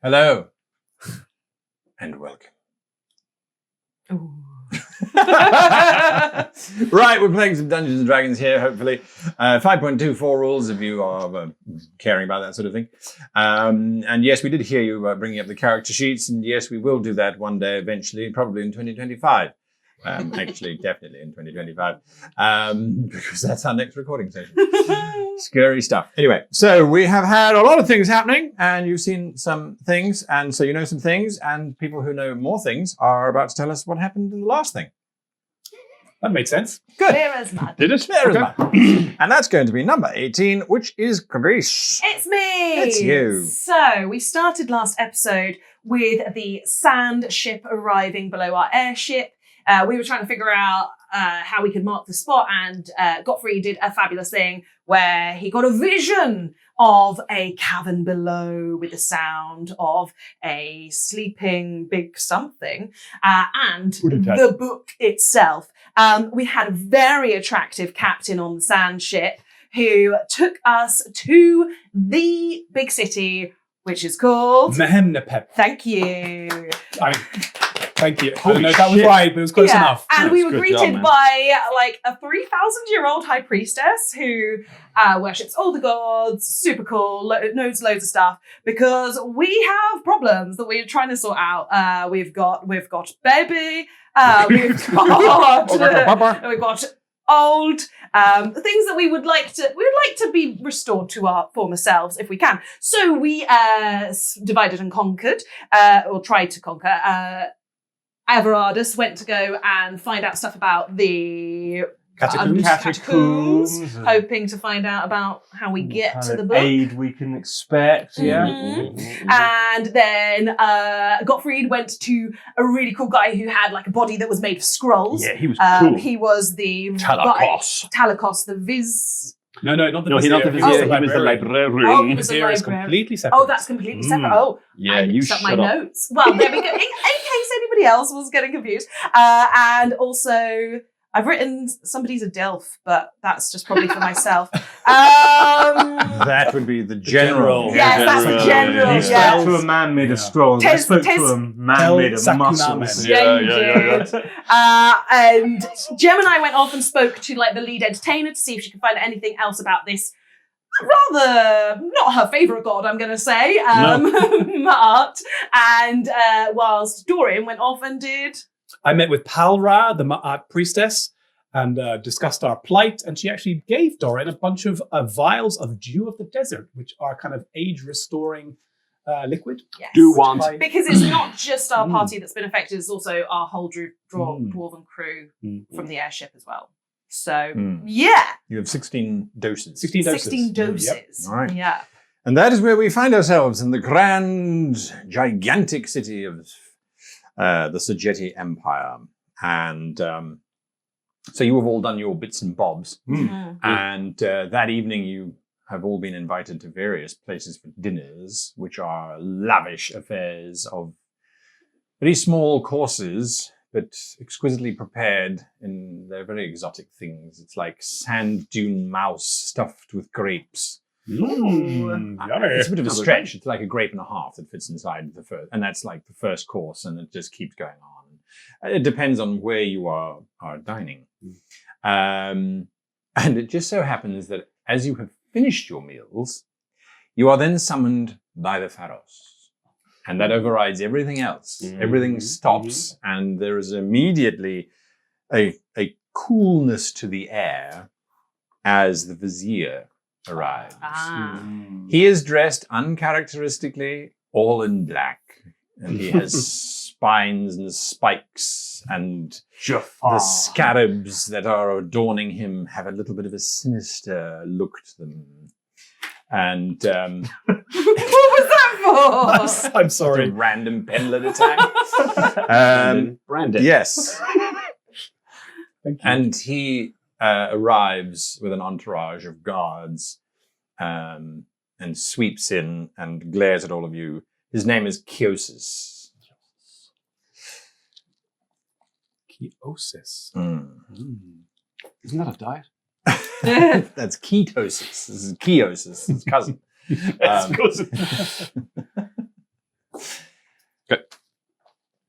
Hello. And welcome. Ooh. Right, we're playing some Dungeons and Dragons here, hopefully. 5.24 rules, if you are caring about that sort of thing. And yes, we did hear you bringing up the character sheets, and yes, we will do that one day eventually, probably in 2025. Actually, definitely in 2025, because that's our next recording session. Scary stuff. Anyway, so we have had a lot of things happening, and you've seen some things, and so you know some things, and people who know more things are about to tell us what happened in the last thing. That made sense. Good. Clear as mud. Did it? Clear as mud. And that's going to be number 18, which is Greece. It's me! It's you. So, we started last episode with the sand ship arriving below our airship. We were trying to figure out how we could mark the spot, and Godfrey did a fabulous thing where he got a vision of a cavern below with the sound of a sleeping big something and the book itself. We had a very attractive captain on the sand ship who took us to the big city, which is called Mehemnepep. Thank you. Thank you. I don't know if that was right, but it was close enough. And we were Good greeted job, by like a 3,000-year-old high priestess who worships all the gods, super cool, knows loads of stuff, because we have problems that we're trying to sort out. We've got baby, we've got old, things that we would like to be restored to our former selves if we can. So we divided and conquered, or tried to conquer. Everardus went to go and find out stuff about the catacombs, hoping to find out about how we get to the book. Aid we can expect, yeah. And then Gottfried went to a really cool guy who had like a body that was made of scrolls. Yeah, he was cool. He was the Talakos, the Viz. No, not the Vizier. Vizier. Not the Vizier. He was the librarian. Oh, he The was the Vizier is librarian. completely separate. Oh, that's completely separate. Oh, Yeah, I you mixed up my shut up. notes. Well, there we go. In case anybody else was getting confused. And also, I've written somebody's a Delph, but that's just probably for myself. That would be the general. Yes, that's the general. He Yes. spoke to a man made of scrolls. I spoke to a man made of muscles. Yeah, you did. And Gemini went off and spoke to like the lead entertainer to see if she could find anything else about this rather not her favourite god, I'm going to say, Mart. And whilst Dorian went off and did... I met with Palra, the Ma'at priestess, and discussed our plight, and she actually gave Dorian a bunch of vials of Dew of the Desert, which are kind of age-restoring liquid. Yes. Do want. Because it's not just our party that's been affected, it's also our whole dwarven crew from the airship as well. So, yeah. You have 16 doses. 16 doses. Yep. All right. Yeah. And that is where we find ourselves, in the grand, gigantic city of the Surgeti Empire. And so you have all done your bits and bobs. And that evening you have all been invited to various places for dinners, which are lavish affairs of very small courses, but exquisitely prepared, and they're very exotic things. It's like sand dune mouse stuffed with grapes. It's a bit of a stretch. It's like a grape and a half that fits inside the first, and that's like the first course, and it just keeps going on. It depends on where you are dining. And it just so happens that as you have finished your meals, you are then summoned by the pharos. And that overrides everything else. Everything stops, and there is immediately a coolness to the air as the vizier arrives. He is dressed uncharacteristically, all in black, and he has spines and spikes, and the scarabs that are adorning him have a little bit of a sinister look to them. And What was that for? I'm sorry. a random penlet attack. Branded. Yes. Thank you. And he arrives with an entourage of guards and sweeps in and glares at all of you. His name is Chiosis. Chiosis. Isn't that a diet? That's ketosis. This is Chiosis, his cousin.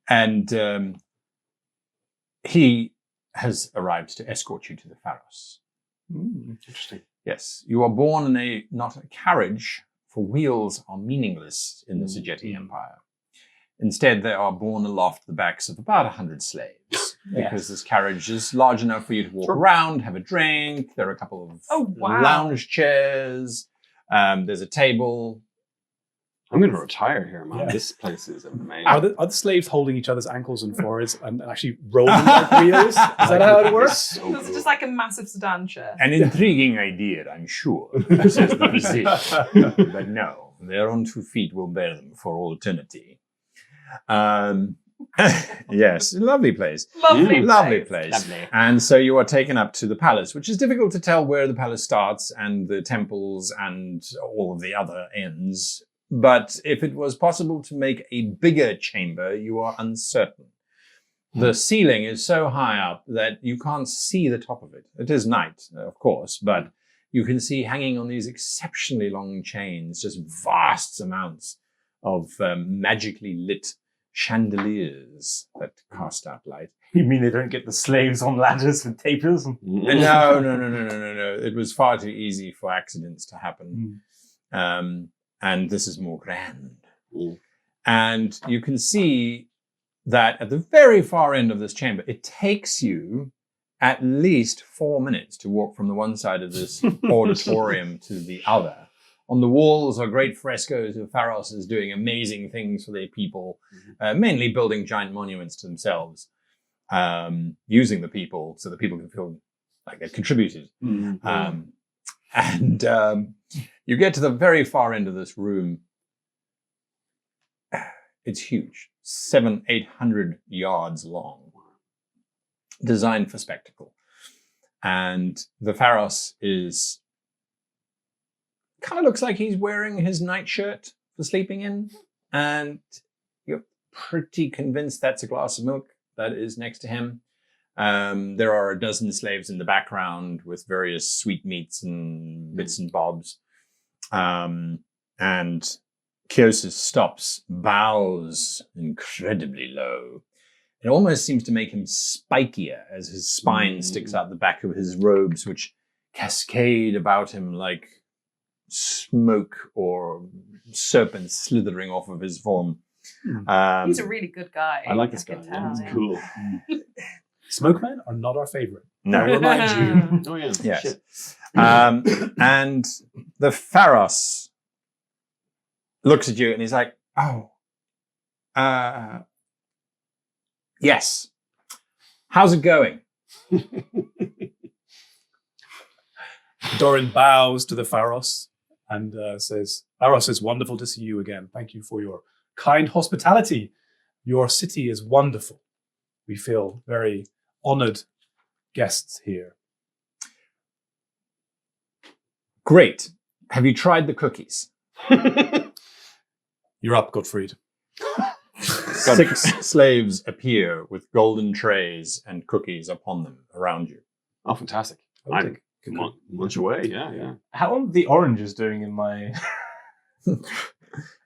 And he has arrived to escort you to the pharos. Interesting. Yes, you are born in not a carriage, for wheels are meaningless in the Surrogacy Empire. Instead, they are borne aloft the backs of about 100 slaves, because this carriage is large enough for you to walk around, have a drink. There are a couple of lounge chairs. There's a table. I'm going to retire here, man. This place is amazing. Are the slaves holding each other's ankles and foreheads and actually rolling like wheels? Is that how it works? So It's just like a massive sedan chair. An intriguing idea, I'm sure, says the physician. But no, their own 2 feet will bear them for all eternity. Yes, lovely place. Lovely place. Lovely. And so you are taken up to the palace, which is difficult to tell where the palace starts and the temples and all of the other ends. But if it was possible to make a bigger chamber, you are uncertain. The ceiling is so high up that you can't see the top of it. It is night, of course, but you can see hanging on these exceptionally long chains, just vast amounts of magically lit chandeliers that cast out light. You mean they don't get the slaves on ladders with tapers? No. It was far too easy for accidents to happen. And this is more grand. And you can see that at the very far end of this chamber, it takes you at least 4 minutes to walk from the one side of this auditorium to the other. On the walls are great frescoes of pharos doing amazing things for their people, mainly building giant monuments to themselves, using the people so that people can feel like they've contributed. You get to the very far end of this room. It's huge, 700-800 yards long, designed for spectacle. And the pharos is kind of looks like he's wearing his nightshirt for sleeping in. And you're pretty convinced that's a glass of milk that is next to him. There are a dozen slaves in the background with various sweetmeats and bits and bobs. And Kiosis stops, bows incredibly low. It almost seems to make him spikier as his spine sticks out the back of his robes, which cascade about him like smoke or serpents slithering off of his form. He's a really good guy. I like this guy. can tell, He's cool. Smokemen are not our favorite. No. I'll remind you. Oh, yeah. Yes. Shit. And the pharos looks at you and he's like, yes. How's it going? Doran bows to the pharos and says, Pharos, it's wonderful to see you again. Thank you for your kind hospitality. Your city is wonderful. We feel very honored guests here. Great. Have you tried the cookies? You're up, Gottfried. 6 slaves appear with golden trays and cookies upon them around you. Oh, fantastic. I'm munch away. Yeah. How are the oranges doing in my...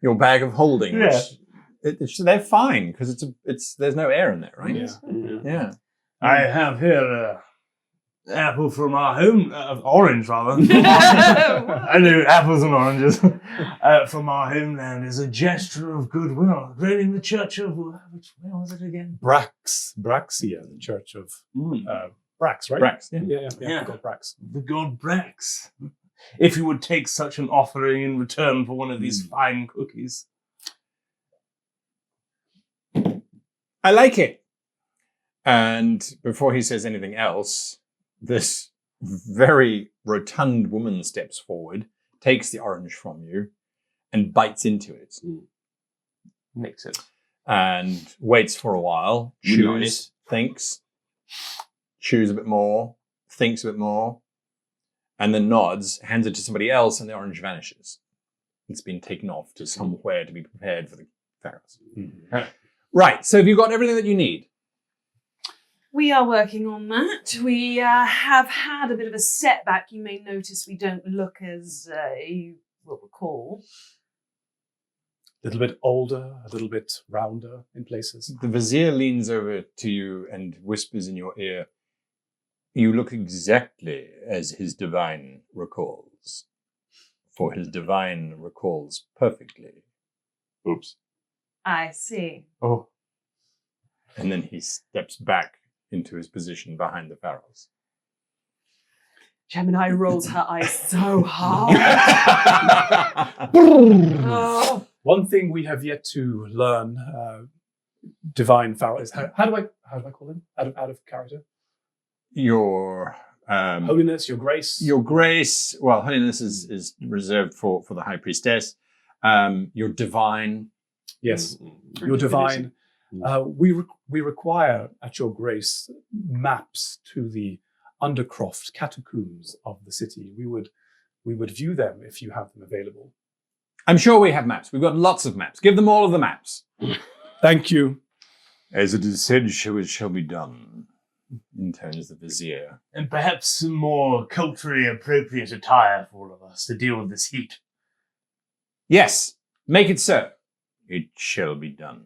Your bag of holding. Yeah. Which, they're fine because there's no air in there, right? Yeah. I have here apple from our home, orange rather. I know apples and oranges from our homeland is a gesture of goodwill. Right in the church of where was it again? Braxia, the church of Brax, right? Brax, Yeah. God Brax. The god Brax. If you would take such an offering in return for one of these fine cookies. I like it. And before he says anything else, this very rotund woman steps forward, takes the orange from you, and bites into it. Makes it. And waits for a while, chews, thinks, chews a bit more, thinks a bit more, and then nods, hands it to somebody else, and the orange vanishes. It's been taken off to somewhere to be prepared for the pharos. Right, so have you got everything that you need? We are working on that. We have had a bit of a setback. You may notice we don't look as you will recall. little bit older, a little bit rounder in places. The vizier leans over to you and whispers in your ear, "You look exactly as his divine recalls. For his divine recalls perfectly." Oops. I see. Oh, And then he steps back into his position behind the pharos. Gemini rolls her eyes so hard. Oh. One thing we have yet to learn, divine pharaoh, is how do I call him out of character? Your Holiness, your grace. your grace, well, holiness is reserved for the high priestess. Your divine. Yes, Mm-hmm. your divine. We require at your grace maps to the undercroft catacombs of the city. We would view them if you have them available. I'm sure we have maps. We've got lots of maps. Give them all of the maps. Thank you. As it is said, so it shall be done, intones the vizier. and perhaps some more culturally appropriate attire for all of us to deal with this heat. Yes, make it so. It shall be done.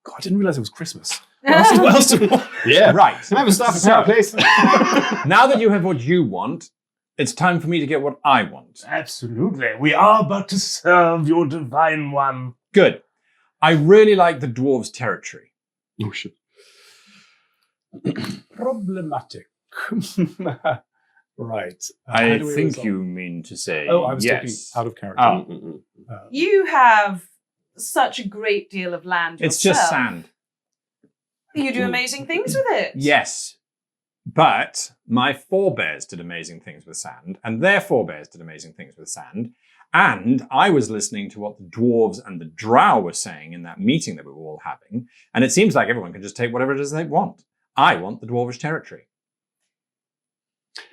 God, I didn't realize it was Christmas. What else do Yeah. Right. Can I have a staff So- of please? Now that you have what you want, it's time for me to get what I want. Absolutely. We are about to serve your divine one. Good. I really like the dwarves' territory. Oh, shit. Problematic. Right. I How do we think resolve- you mean to say Oh, I was yes. talking out of character. Oh. You have such a great deal of land It's yourself. just sand. You do amazing things with it. Yes. But my forebears did amazing things with sand, and their forebears did amazing things with sand. And I was listening to what the dwarves and the drow were saying in that meeting that we were all having, and it seems like everyone can just take whatever it is they want. I want the dwarvish territory.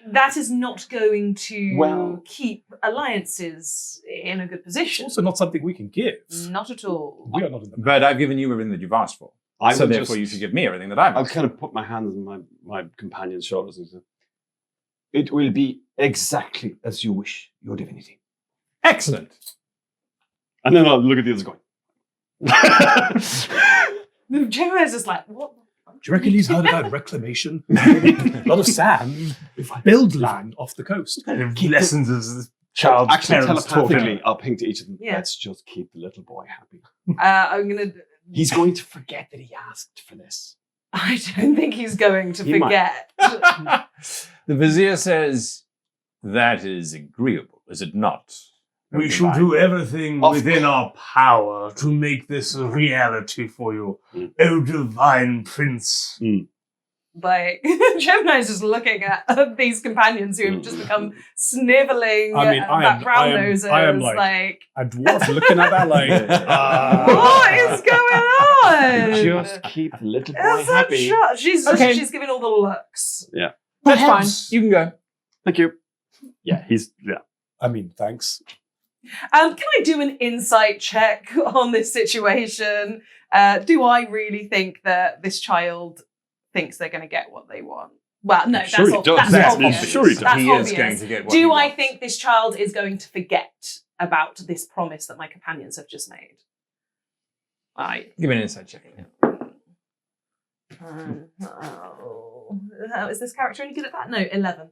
That is not going to Well- keep alliances in a good It's position. also not something we can give. Not at all. We are not in the But I've given you everything that you've asked for. I So will therefore just- you should give me everything that I've I'll asked. kind of put my hands on my companion's shoulders and say, "It will be exactly as you wish, your divinity." Excellent. And then I'll look at the others going, Gemini is just like, what? Do you reckon he's heard about reclamation? A lot of sand. Build land off the coast. Kind of lessons as the child's actually parents taught him. telepathically, I'll ping to each of them. Yeah. Let's just keep the little boy happy. I'm going to... He's going to forget that he asked for this. I don't think he's going to He might. forget. The vizier says, "That is agreeable, is it not?" We shall do everything Of within our power to make this a reality for you, oh divine prince. Like, Gemini's just looking at these companions who have just become sniveling I mean, I am- brown I am- nosers. I am like- A dwarf looking at that like, what is going on? Just keep the little boy Is that happy. Okay. She's giving all the looks. That's Perhaps- fine. You can go. Thank you. Yeah, I mean, thanks. Can I do an insight check on this situation? Do I really think that this child thinks they're going to get what they want? Well, no, that's, Sure he does. that's That's obvious. sure he does. That's He obvious. is going to get what he Do I wants. think this child is going to forget about this promise that my companions have just made? Give me an insight check. Is this character any good at that? No, 11.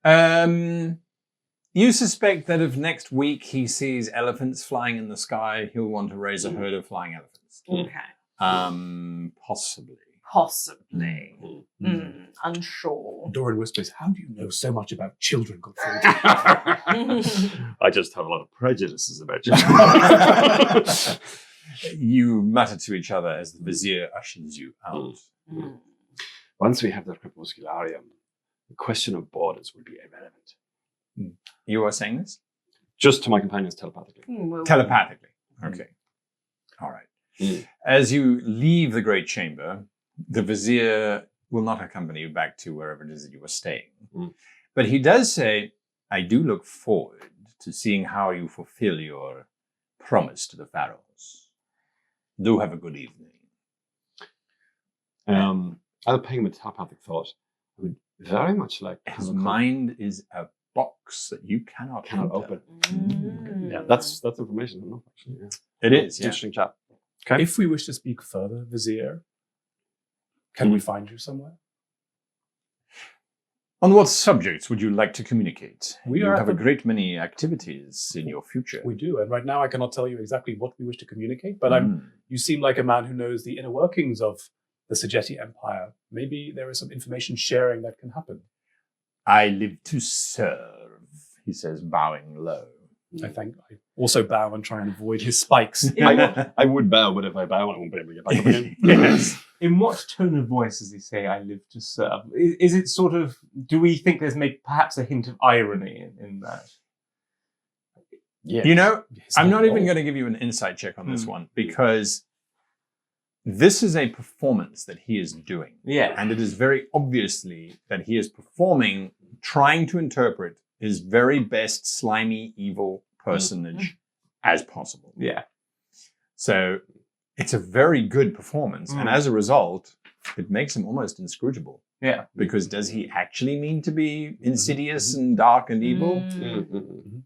11. You suspect that if next week he sees elephants flying in the sky, he'll want to raise a herd of flying elephants. Okay. Possibly. Possibly. Unsure. Doran whispers, "How do you know so much about children, Godfrey?" I just have a lot of prejudices about you. You mutter to each other as the vizier ushers you out. Once we have the crepuscularium, the question of borders will be irrelevant. You are saying this? Just to my companions telepathically. Telepathically. Okay. All right. Mm. As you leave the great chamber, the vizier will not accompany you back to wherever it is that you were staying. Mm. But he does say, "I do look forward to seeing how you fulfill your promise to the pharaohs. Do have a good evening." I'll ping him a telepathic thought. I would very much like to His have a mind is a box that you cannot cannot enter. open. Yeah, that's information enough actually. Yeah. It is, yeah. Interesting chat. Okay. If we wish to speak further, Vizier, can we find you somewhere? On what subjects would you like to communicate? We You are have a at the- great many activities in your future. We do, and right now I cannot tell you exactly what we wish to communicate, but Mm. you seem like a man who knows the inner workings of the Surrogacy Empire. Maybe there is some information sharing that can happen. I live to serve, he says, bowing low. I also bow and try and avoid his spikes. I would bow, but if I bow, I won't be able to get back up again. Yes. In what tone of voice does he say, I live to serve? Is it sort of, do we think there's maybe perhaps a hint of irony in that? Yeah. You know, His I'm not whole even role. going to give you an insight check on this Mm. one because this is a performance that he is doing. Yeah. And it is very obviously that he is performing, trying to interpret his very best slimy, evil personage as possible. Yeah. So it's a very good performance. And as a result, it makes him almost inscrutable. Yeah. Because does he actually mean to be insidious and dark and evil?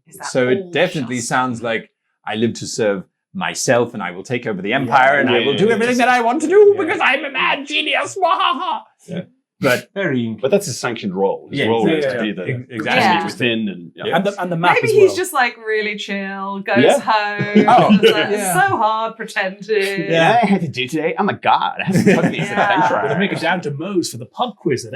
Is that So all it definitely just- sounds like I live to serve myself and I will take over the empire and I will do yeah, everything yeah. that I want to do Yeah. because I'm a mad genius. Wahaha. Yeah. But Very But that's his sanctioned role. His Yeah, role yeah, is yeah, to be yeah. the Exactly. Yeah. within and Yeah. And the map Maybe as he's well. just like really chill, goes Yeah. home. Oh, just like, yeah. so hard pretending. Yeah, I had to do today. I'm a god. I have to talk to these Yeah. adventurers. Gonna make it down to Moe's for the pub quiz. and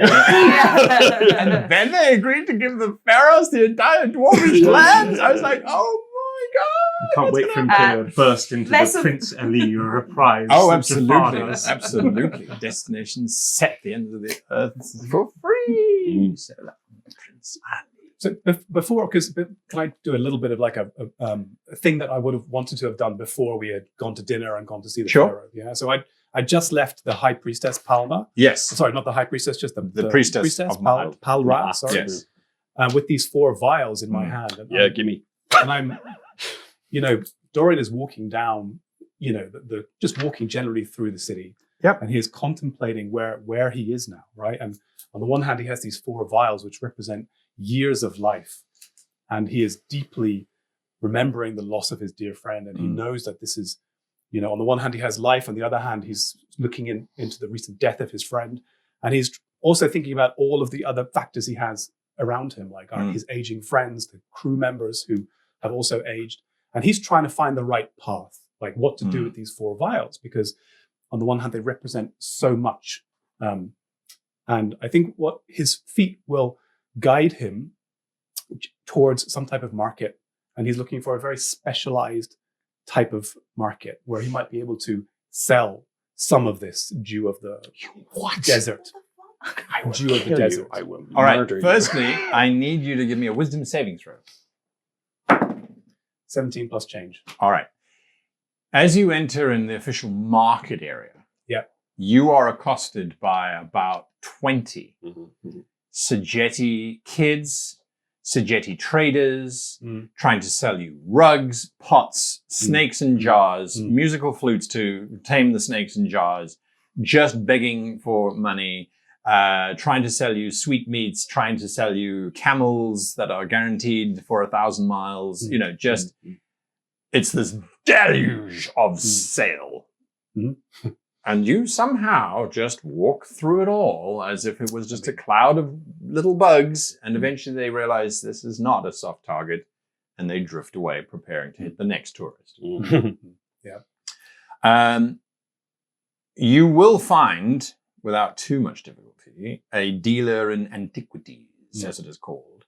then they agreed to give the pharaohs the entire dwarvish land. I was like, oh my god. Can't wait for him happen? to burst into Less the of- Prince Ali reprise. Oh, of absolutely. Jafadas. Absolutely. Destination set at the end of the earth for free. So that Prince Ali. So before, because can I do a little bit of like a thing that I would have wanted to have done before we had gone to dinner and gone to see the Sure. pharaoh? Yeah. So I just left the High Priestess Palma. Yes. Sorry, not the High Priestess, just the priestess of Ma'at. Palra. Sorry. Yes. With these 4 vials in my Mm. hand. And Yeah, gimme. and I'm, Dorian is walking down, the just walking generally through the city. Yep. And he is contemplating where he is now, right? And on the one hand, he has these 4 vials which represent years of life, and he is deeply remembering the loss of his dear friend, and he knows that this is, on the one hand he has life, on the other hand he's looking into the recent death of his friend, and he's also thinking about all of the other factors he has around him, like his aging friends, the crew members who have also aged, and he's trying to find the right path, like what to do with these 4 vials, because on the one hand they represent so much, and I think what his feet will guide him towards some type of market, and he's looking for a very specialized type of market where he might be able to sell some of this dew of the desert. Dew of the desert. I will All right. murder you. Firstly, I need you to give me a wisdom saving throw. 17 plus change. All right. As you enter in the official market area, Yep. you are accosted by about 20 Mhm, mhm. Surrogacy kids, Surrogacy traders, Mm. trying to sell you rugs, pots, snakes in jars, Mm. musical flutes to tame the snakes in jars, just begging for money, trying to sell you sweetmeats, trying to sell you camels that are guaranteed for 1,000 miles, just it's this deluge of sale. Mhm. And you somehow just walk through it all as if it was just a cloud of little bugs. And eventually they realize this is not a soft target. And they drift away, preparing to hit the next tourist. You will find, without too much difficulty, a dealer in antiquities, as it is called,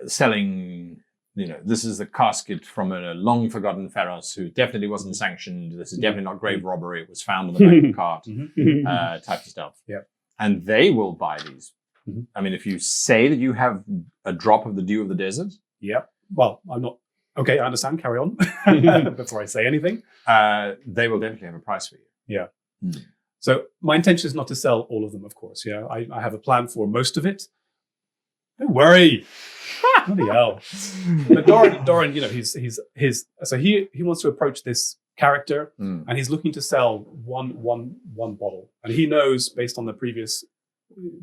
selling, this is the casket from a long forgotten pharos who definitely wasn't sanctioned. This is definitely not grave robbery. It was found on the back of a cart, type of stuff. Yep. And they will buy these. Mhm. I mean, if you say that you have a drop of the dew of the desert, Yep. Well, I'm not. Okay, I understand. Carry on before I say anything. they will definitely have a price for you. Yeah. Mm. So my intention is not to sell all of them, of course. Yeah, I have a plan for most of it. Don't worry. Bloody hell. But Doran, so he wants to approach this character, Mm. and he's looking to sell one bottle, and he knows based on the previous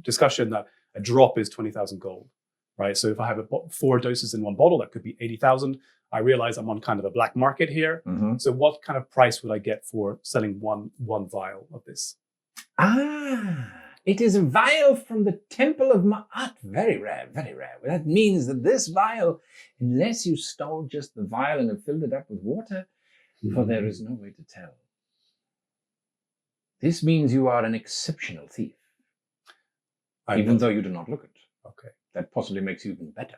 discussion that a drop is 20,000 gold. right? So if I have 4 doses in one bottle, that could be 80,000. I realize I'm on kind of a black market here. Mm-hmm. So what kind of price would I get for selling one vial of this? It is a vial from the Temple of Ma'at. Very rare, very rare. That means that this vial, unless you stole just the vial and have filled it up with water, for there is no way to tell. This means you are an exceptional thief, even though you do not look it. Okay. That possibly makes you even better.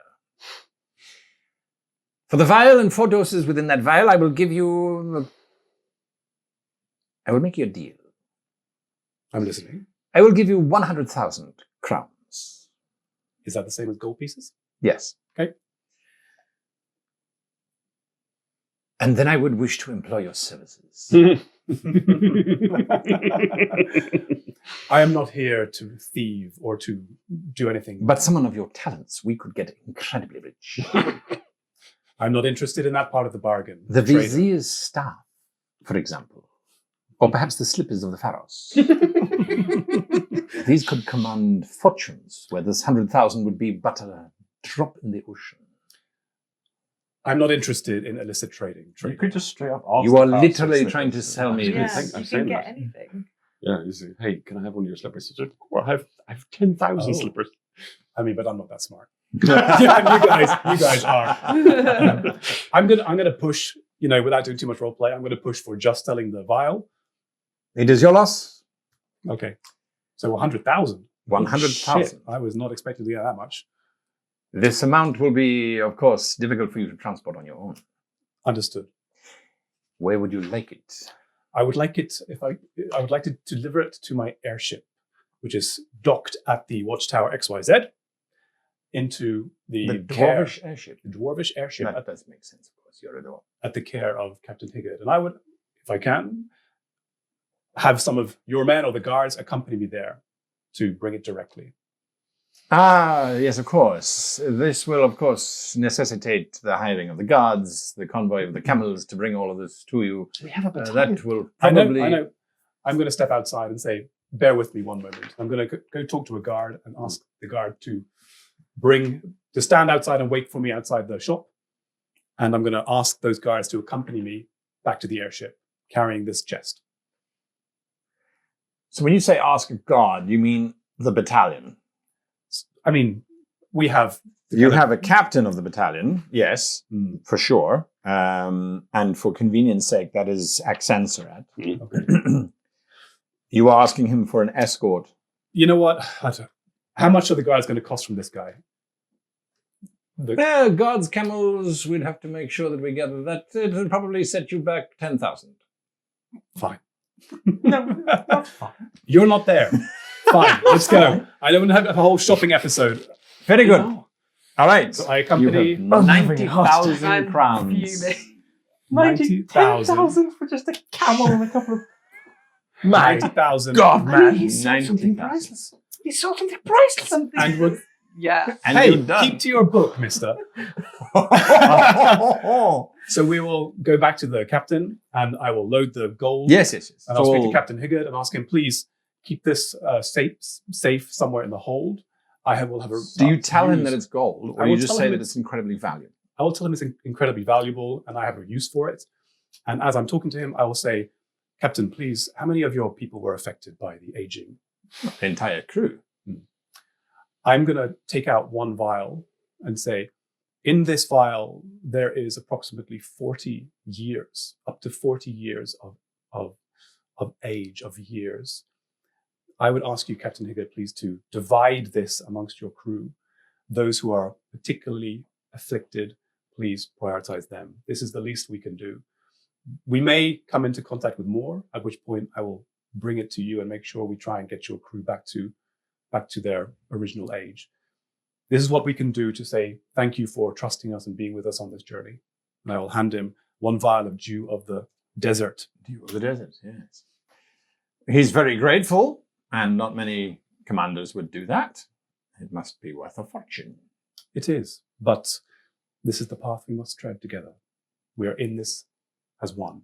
For the vial and 4 doses within that vial, I will give you... I will make you a deal. I'm listening. I will give you 100,000 crowns. Is that the same as gold pieces? Yes. Okay. And then I would wish to employ your services. I am not here to thieve or to do anything. But someone of your talents, we could get incredibly rich. I'm not interested in that part of the bargain. The Trader. vizier's staff, for example. Or perhaps the slippers of the pharos. These could command fortunes, where this 100,000 would be but a drop in the ocean. I'm not interested in illicit trading. You could just straight up ask. You are the house literally for trying to slippers. sell me Yeah, this. you can get anything. Yeah, you say, hey, can I have one of your slippers? He said, well, I have 10,000 Oh. slippers. I mean, but I'm not that smart. Yeah, you guys are. I'm gonna push, without doing too much role play, I'm gonna push for just selling the vial. It is your loss. Okay. So 100,000. 100,000. Shit, I was not expecting to get that much. This amount will be, of course, difficult for you to transport on your own. Understood. Where would you like it? I would like it I would like to deliver it to my airship, which is docked at the Watchtower XYZ into the dwarvish airship. dwarvish airship That does make sense, of course. You're a dwarf. at the care of Captain Higgard. And I would, if I can, have some of your men or the guards accompany me there to bring it directly. Ah, yes, of course. This will, of course, necessitate the hiring of the guards, the convoy of the camels to bring all of this to you. We have a battalion. That will I probably... know. I'm going to step outside and say, bear with me one moment. I'm going to go talk to a guard and ask the guard to stand outside and wait for me outside the shop. And I'm going to ask those guards to accompany me back to the airship, carrying this chest. So when you say ask a guard, you mean the battalion? I mean, we have... You have a captain of the battalion, yes, for sure. And for convenience sake, that is Axansarat. Okay. You are asking him for an escort. You know what? How much are the guards going to cost from this guy? Guards, camels, we'd have to make sure that we gather that. It'll probably set you back 10,000. Fine. No, not fine. You're not there. Fine, let's go. I don't have a whole shopping episode. Very good. All right. So I accompany... You have 90,000 I'm crowns. fuming. 90,000 for just a camel and a couple of... 90,000. God, man, He he sold sold something 90,000. priceless. He sold something priceless. Something. And would... Yeah. And Hey, you're done. keep to your book, mister. So we will go back to the captain and I will load the gold. Yes. And I'll speak to Captain Higgard and ask him, please keep this safe somewhere in the hold. will have a... Do you tell him that it's gold, or I you will just tell say him that it's incredibly valuable? I will tell him it's incredibly valuable and I have a use for it. And as I'm talking to him, I will say, Captain, please, how many of your people were affected by the aging? The entire crew. I'm going to take out one vial and say, in this vial, there is approximately 40 years, up to 40 years of age, of years. I would ask you, Captain Higgard, please to divide this amongst your crew. Those who are particularly afflicted, please prioritize them. This is the least we can do. We may come into contact with more, at which point I will bring it to you and make sure we try and get your crew back to their original age. This is what we can do to say thank you for trusting us and being with us on this journey. And I will hand him one vial of dew of the desert. Dew of the desert, yes. He's very grateful, and not many commanders would do that. It must be worth a fortune. It is, but this is the path we must tread together. We are in this as one.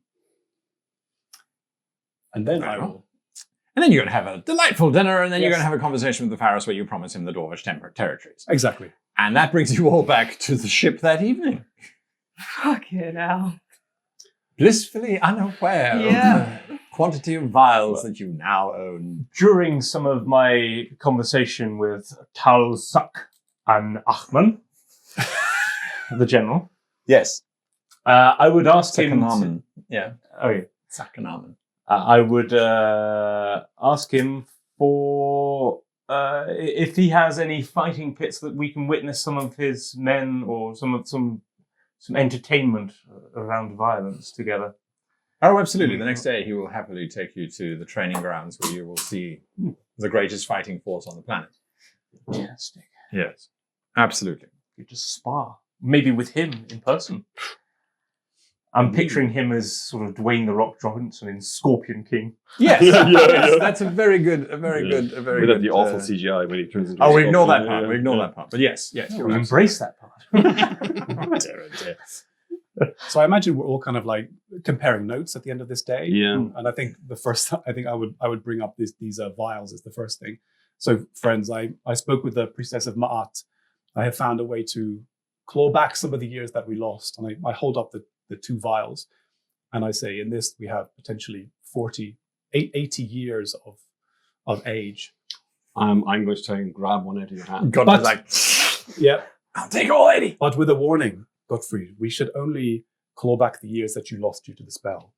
And then Very I well. will... And then you're going to have a delightful dinner, and then you're Yes. going to have a conversation with the Pharos where you promise him the Dwarvish territories. Exactly. And that brings you all back to the ship that evening, Fucking hell. blissfully unaware of the quantity of vials that you now own. During some of my conversation with Tal Sak and Ahman, the general, Yes. I would ask him. Sakanaman. Yeah. Oh, yeah. Sakanaman. I would ask him for if he has any fighting pits that we can witness some of his men or some entertainment around violence together. Oh, absolutely. The next day he will happily take you to the training grounds where you will see the greatest fighting force on the planet. Fantastic. Yes. Absolutely. You just spar. Maybe with him in person. I'm picturing him as sort of Dwayne the Rock Johnson in Scorpion King. Yes. Yeah. That's a very good, Without the awful CGI when he turns into. Oh, a we ignore that scorpion. part. Yeah, We ignore yeah. that part. But yes. We'll embrace that part. Dear, dear. So I imagine we're all kind of like comparing notes at the end of this day. Yeah. And I think I would bring up these vials as the first thing. So friends, I spoke with the priestess of Ma'at. I have found a way to claw back some of the years that we lost. And I hold up the 2 vials and I say, in this we have potentially 80 years of age. I'm going to try and grab one out of your hand. God But- was like, Yeah. I'll take all 80. But with a warning, Gottfried, we should only claw back the years that you lost due to the spell.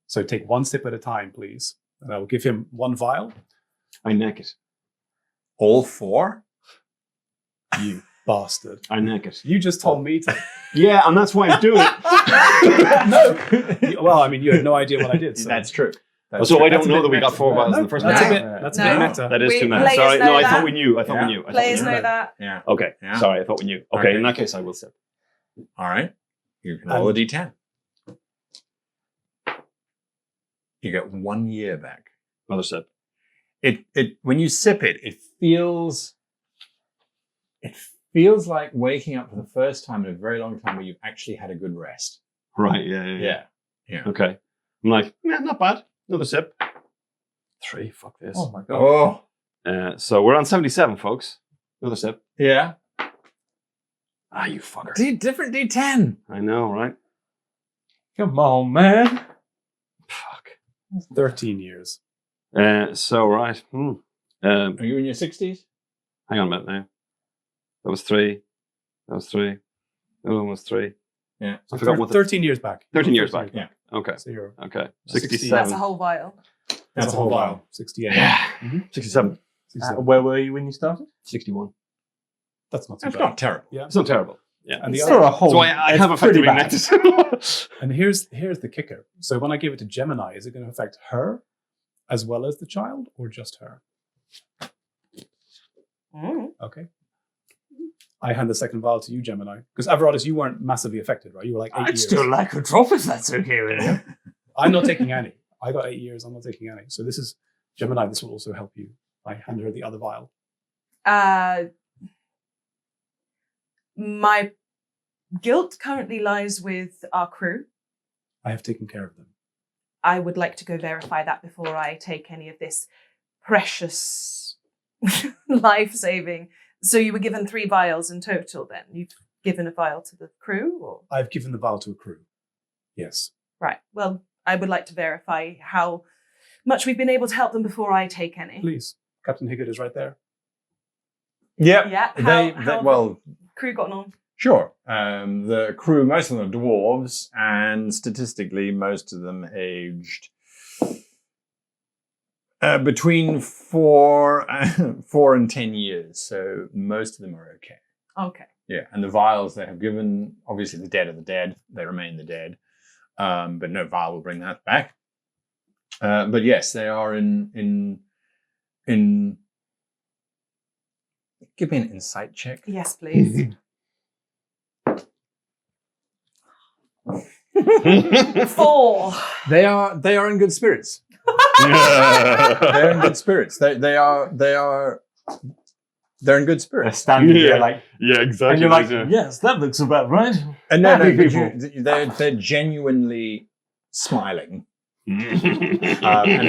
So take one sip at a time, please. And I will give him 1 vial. I neck it. All 4? You bastard. I neck it. You just told me to. Yeah, and that's why I'm doing it. No. Well, I mean, you had no idea what I did. So. That's true. So I That's don't a know bit that we got meta. 4 vials in the first place. That's No. a bit meta. That is too many. Players Sorry, know no, I that. thought we knew. I thought Yeah. we knew. Players knew know that. Yeah. Okay, Yeah. sorry, I thought we knew. Okay, Okay. in that case, I will sip. All right. You can roll a d10. You get 1 year back. Another sip. It when you sip it, it feels like waking up for the first time in a very long time where you've actually had a good rest. Right, yeah. Yeah. Okay. I'm like, not bad. Another sip. 3, fuck this. Oh my god. Oh. So we're on 77, folks. Another sip. Yeah. Ah, you fucker. Different D10. I know, right? Come on, man. Fuck. 13 years. So, right. Are you in your 60s? Hang on a minute now. That was 3. That was 3. That one was 3. Yeah. I forgot what 13 years back. 13 years back. Yeah. Okay. So you're Okay. 67. 67. That's a whole vial. that's a whole vial. 68. Yeah. Mhm. 67. 67. Where were you when you started? 61. That's not too That's bad. not terrible. Yeah. It's not terrible. Yeah. And the It's other, not a whole. So I have a it's pretty factory bad. necklace. and here's the kicker. So when I give it to Gemini, is it going to affect her as well as the child, or just her? Okay. I hand the second vial to you, Gemini, because Averatus, you weren't massively affected, right? You were like 8 I'd years. still like a drop if that's okay with you. I'm not taking any. I got 8 years. I'm not taking any. So this is Gemini. This will also help you. I hand her the other vial. My guilt currently lies with our crew. I have taken care of them. I would like to go verify that before I take any of this precious life-saving. So you were given 3 vials in total then? You've given a vial to the crew? Or I've given the vial to a crew. Yes. right. Well, I would like to verify how much we've been able to help them before I take any. Please. Captain Higgett is right there. Yep. Yeah. They, How well, crew gotten on? sure. The crew, most of them are dwarves, and statistically, most of them aged between 4 and 10 years. So most of them are okay. Okay. Yeah, and the vials they have given, obviously the dead are the dead. They remain the dead. But no vial will bring that back. But yes, they are in. Give me an insight check. Yes, please. 4. They are in good spirits. They're in good spirits. They're in good They're spirits. standing Yeah. there like, Yeah, exactly. and you're like, yeah. yes, that looks about right. And no, Happy but people. they're genuinely smiling and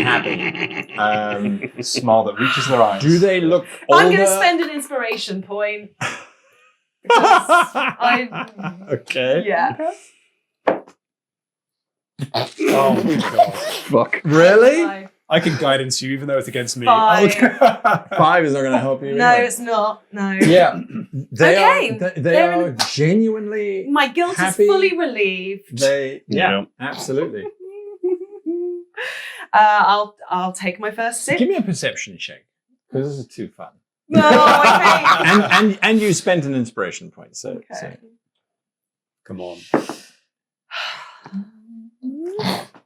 happy. Smile that reaches their eyes. Do they look older? I'm going to spend an inspiration point. Okay. Yeah. Oh my god. Fuck. Really? Five. I can guidance you even though it's against me. Five. Okay. 5 is not going to help you. No, anyway. it's not. No. Yeah. They Okay. are. They They're are in- genuinely. My guilt Happy. is fully relieved. They. Yeah. Absolutely. I'll take my first sip. Give me a perception check because this is too fun. No, okay. And you spent an inspiration point. So. Okay. Come on.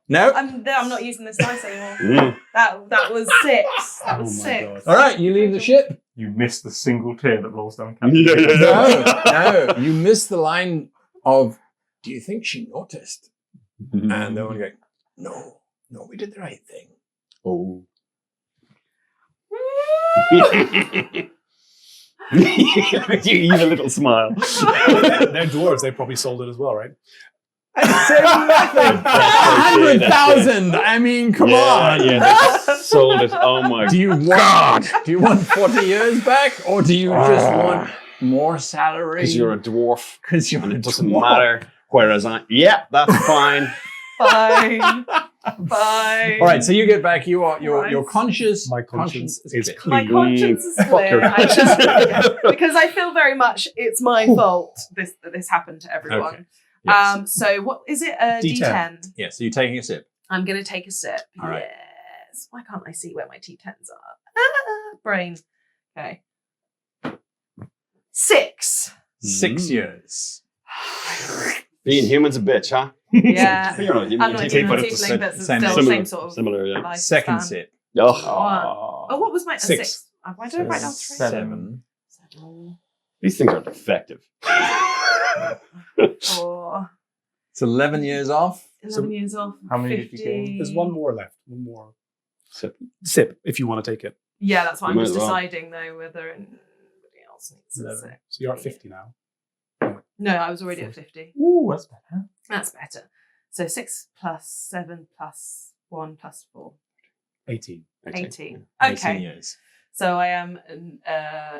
No. I'm not using this dice anymore. Mm. That was 6. That was Oh my 6. God. All right. You leave the ship. You missed the single tear that rolls down. No. You missed the line of. Do you think she noticed? And the one going, no, we did the right thing. Oh. You even a little smile. They're dwarves. They probably sold it as well, right? I said nothing. 100,000. I mean, come on. Yeah, they sold it. Oh my Do you want 40 years back, or do you just want more salary? Because you're a dwarf. Because you're And a it doesn't dwarf. matter. Whereas yeah, that's fine. Fine. All right, so you get back. You're conscious. My conscience is My clean. conscience is Fuck your clear. conscience. Because I feel very much it's my fault that this happened to everyone. Okay. Yes. So what is it? A D10. D10. Yeah, so you're taking a sip. I'm gonna take a sip. All right. Yes. Why can't I see where my D10s are? Brain. Okay. 6. 6 years. Being human's a bitch, huh? Yeah. You're not human. I'm not You even take a what tiefling, it's but same- still similar- same sort of Similar, yeah. life Second span. sip. Oh. Oh, what was my 6. 6? Why did I write down 3? 7. 7. These things are defective. 4. It's 11 years off. 11 years off. How many did 50. you gain? There's one more left. One more Sip. sip if you want to take it. Yeah, that's what You I'm might just as well. deciding though whether anybody else needs a sip. So you're at 50 now. No, I was already at 50. Ooh, that's better. That's better. So 6 plus 7 plus 1 plus 4. 18. 18. 18 Okay. years. So I am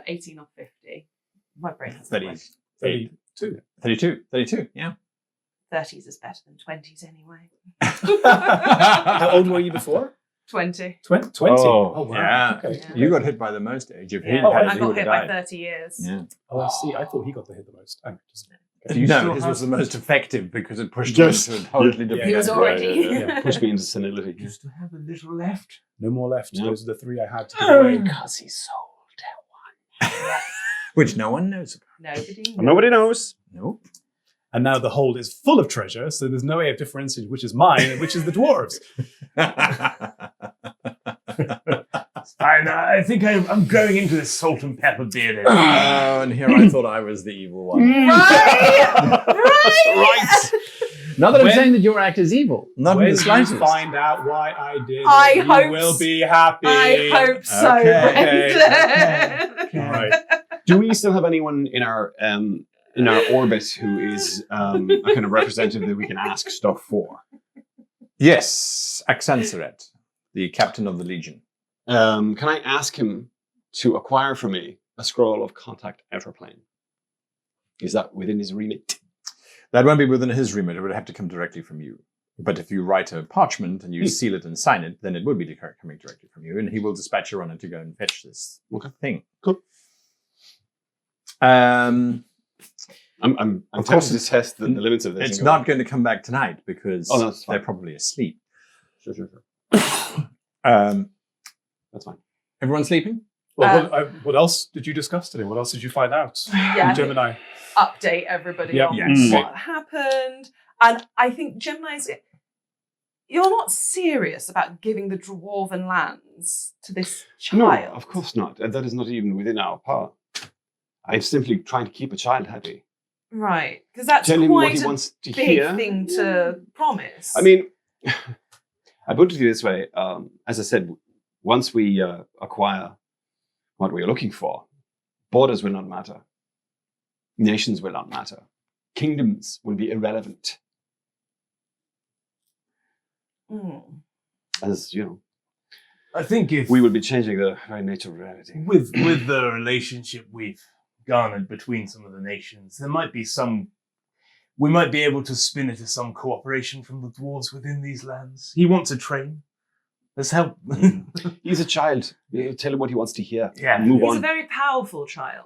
18 off 50. My brain has 30, 32. 32, yeah. 30s is better than 20s anyway. How old were you before? 20. 20? Oh, wow. yeah. Okay. Yeah. You got hit by the most age. If he Yeah. Oh, had, I he got would hit have by died. 30 years. Yeah. Oh, I see. I thought he got the hit the most. Oh, just, Do you No, still his have- was the most effective because it pushed Yes. him into a totally Yeah. different. He was Yeah. already. Yeah. Push me into senility. Do you still have a little left? no more left. No. Those are the 3 I had to give away. Because he sold Which no one knows about. Nobody knows. Nobody knows. Nope. And now the hold is full of treasure, so there's no way of differentiating which is mine and which is the dwarves. I think I'm going into this salt and pepper beer. Oh, and here I thought I was the evil one. Right! Right. Not that I'm When- saying that your act is evil. Not in When the you slightest. find out why I did I it, you hope will s- be happy. I hope so, Okay. Brendan. All right. Do we still have anyone in our orbit who is a kind of representative that we can ask stuff for? Yes, Axanseret, the captain of the Legion. Can I ask him to acquire for me a scroll of contact outer plane? Is that within his remit? That won't be within his remit. It would have to come directly from you. But if you write a parchment and you seal it and sign it, then it would be coming directly from you, and he will dispatch a runner to go and fetch this thing. Cool. Um, I'm Of tempted course to test the limits of this. it's and go, not going to come back tonight because Oh, no, that's fine. they're probably asleep. Sure. Um, That's fine. everyone sleeping? Well, what else did you discuss today? What else did you find out? Yeah, Gemini. update everybody Yep. on Yes. what happened. And I think Gemini's, you're not serious about giving the dwarven lands to this child. No, of course not. That is not even within our power. I'm simply trying to keep a child happy. Right, because that's Tell him what quite he a wants to big hear. thing to promise. I mean, I put it to you this way. As I said, once we acquire what we are looking for, borders will not matter. Nations will not matter. Kingdoms will be irrelevant. Mm. As you know, I think if we will be changing the very nature of reality. with the relationship we've garnered between some of the nations. There might be we might be able to spin into some cooperation from the dwarves within these lands. He wants to train. Let's help. He's a child. You tell him what he wants to hear. Yeah. Move He's on. a very powerful child.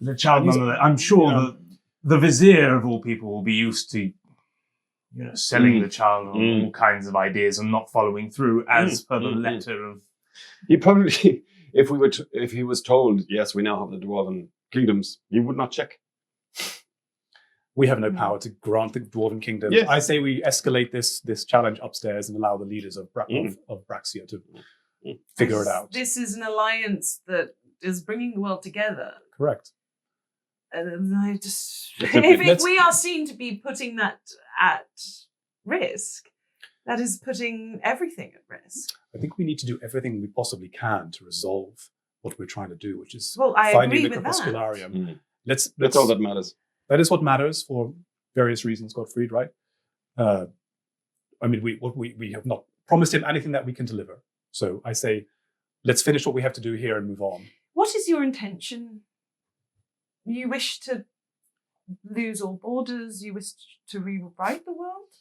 The child, I'm sure that the vizier of all people will be used to, selling the child on all kinds of ideas and not following through as per the letter of. He probably, if he was told, yes, we now have the dwarven kingdoms, he would not check. We have no power to grant the dwarven kingdoms. Yes. I say we escalate this challenge upstairs and allow the leaders of Braxia to figure it out. This is an alliance that is bringing the world together. Correct. And I just, Definitely. if we are seen to be putting that at risk, that is putting everything at risk. I think we need to do everything we possibly can to resolve what we're trying to do, which is Well, I finding agree the with that. crepuscularium. That's all that matters. That is what matters for various reasons, Gottfried, right? We have not promised him anything that we can deliver. So I say, let's finish what we have to do here and move on. What is your intention? You wish to lose all borders? You wish to rewrite the world?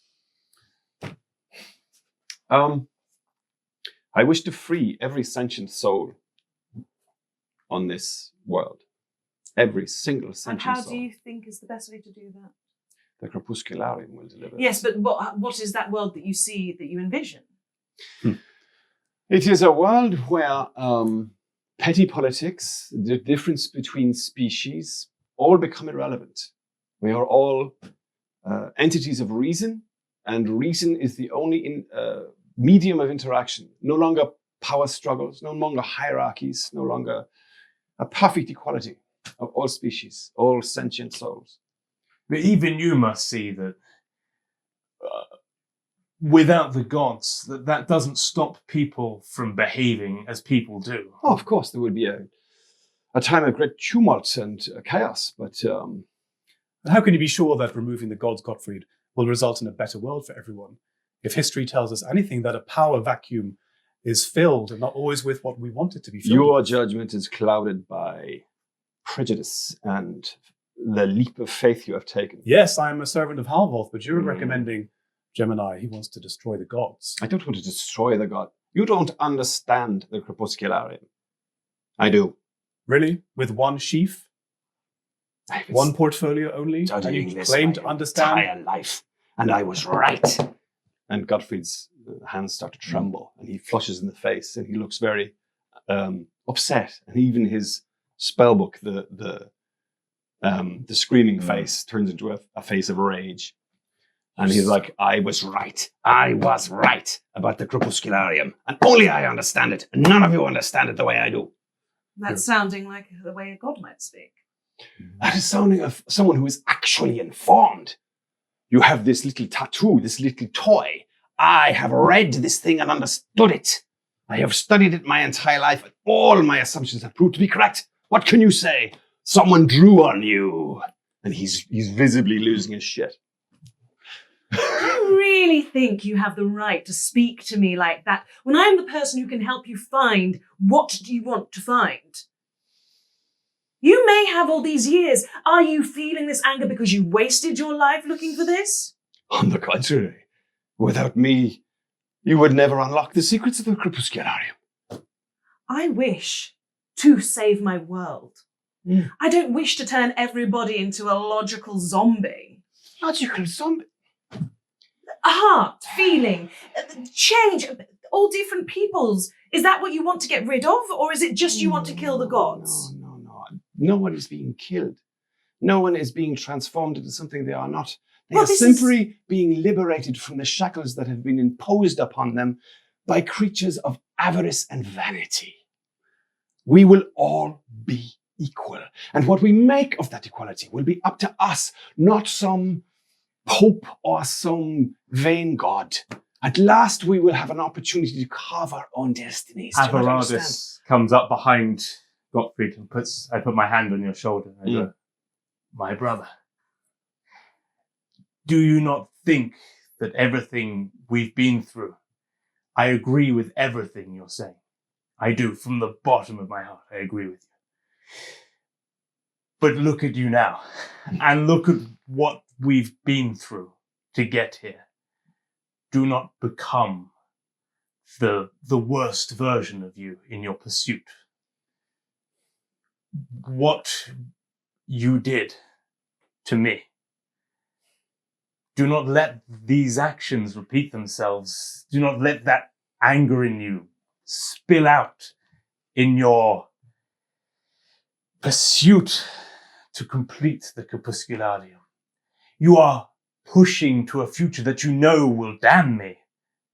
I wish to free every sentient soul on this world. Every single And sentient how soul. do you think is the best way to do that? The crepuscularium will deliver. Yes, but what is that world that you see, that you envision? It is a world where petty politics, the difference between species, all become irrelevant. We are all entities of reason, and reason is the only medium of interaction. No longer power struggles, no longer hierarchies, no longer a perfect equality of all species, all sentient souls. But even you must see that without the gods, that doesn't stop people from behaving as people do. Oh, of course, there will be a time of great tumult and chaos, but How can you be sure that removing the gods, Gottfried, will result in a better world for everyone? If history tells us anything, that a power vacuum is filled and not always with what we want it to be filled your with. judgment is clouded by prejudice and the leap of faith you have taken. Yes, I am a servant of Halvoth, but you're recommending Gemini. He wants to destroy the gods. I don't want to destroy the god. You don't understand the crepuscularium. I do. Really? With one sheaf? One portfolio only? And Studying you this claim my to understand? entire life, and I was right. And Gottfried's hands start to tremble, and he flushes in the face, and he looks very upset. And even his spellbook, the screaming face, turns into a face of rage. And he's like, I was right. I was right about the crepuscularium, and only I understand it. And none of you understand it the way I do. That's sounding like the way a god might speak. That is sounding of someone who is actually informed. You have this little tattoo, this little toy. I have read this thing and understood it. I have studied it my entire life, and all my assumptions have proved to be correct. What can you say? Someone drew on you. And he's visibly losing his shit. Do you really think you have the right to speak to me like that when I'm the person who can help you find what you want to find? You may have all these years. Are you feeling this anger because you wasted your life looking for this? On the contrary, without me, you would never unlock the secrets of the crepuscularium. I wish to save my world. I don't wish to turn everybody into a logical zombie. Logical zombie? A heart, feeling, change, all different peoples. Is that what you want to get rid of? Or is it just you want to kill the gods? No. No one is being killed. No one is being transformed into something they are not. They are simply being liberated from the shackles that have been imposed upon them by creatures of avarice and vanity. We will all be equal. And what we make of that equality will be up to us, not some pope or some vain god. At last, we will have an opportunity to carve our own destinies. Do you understand? Avaradis comes up behind Gottfried and I put my hand on your shoulder. I go, my brother, do you not think that everything we've been through, I agree with everything you're saying. I do, from the bottom of my heart, I agree with you. But look at you now, and look at what we've been through to get here. Do not become the worst version of you in your pursuit. What you did to me. Do not let these actions repeat themselves. Do not let that anger in you spill out in your pursuit to complete the crepuscularium. You are pushing to a future that you know will damn me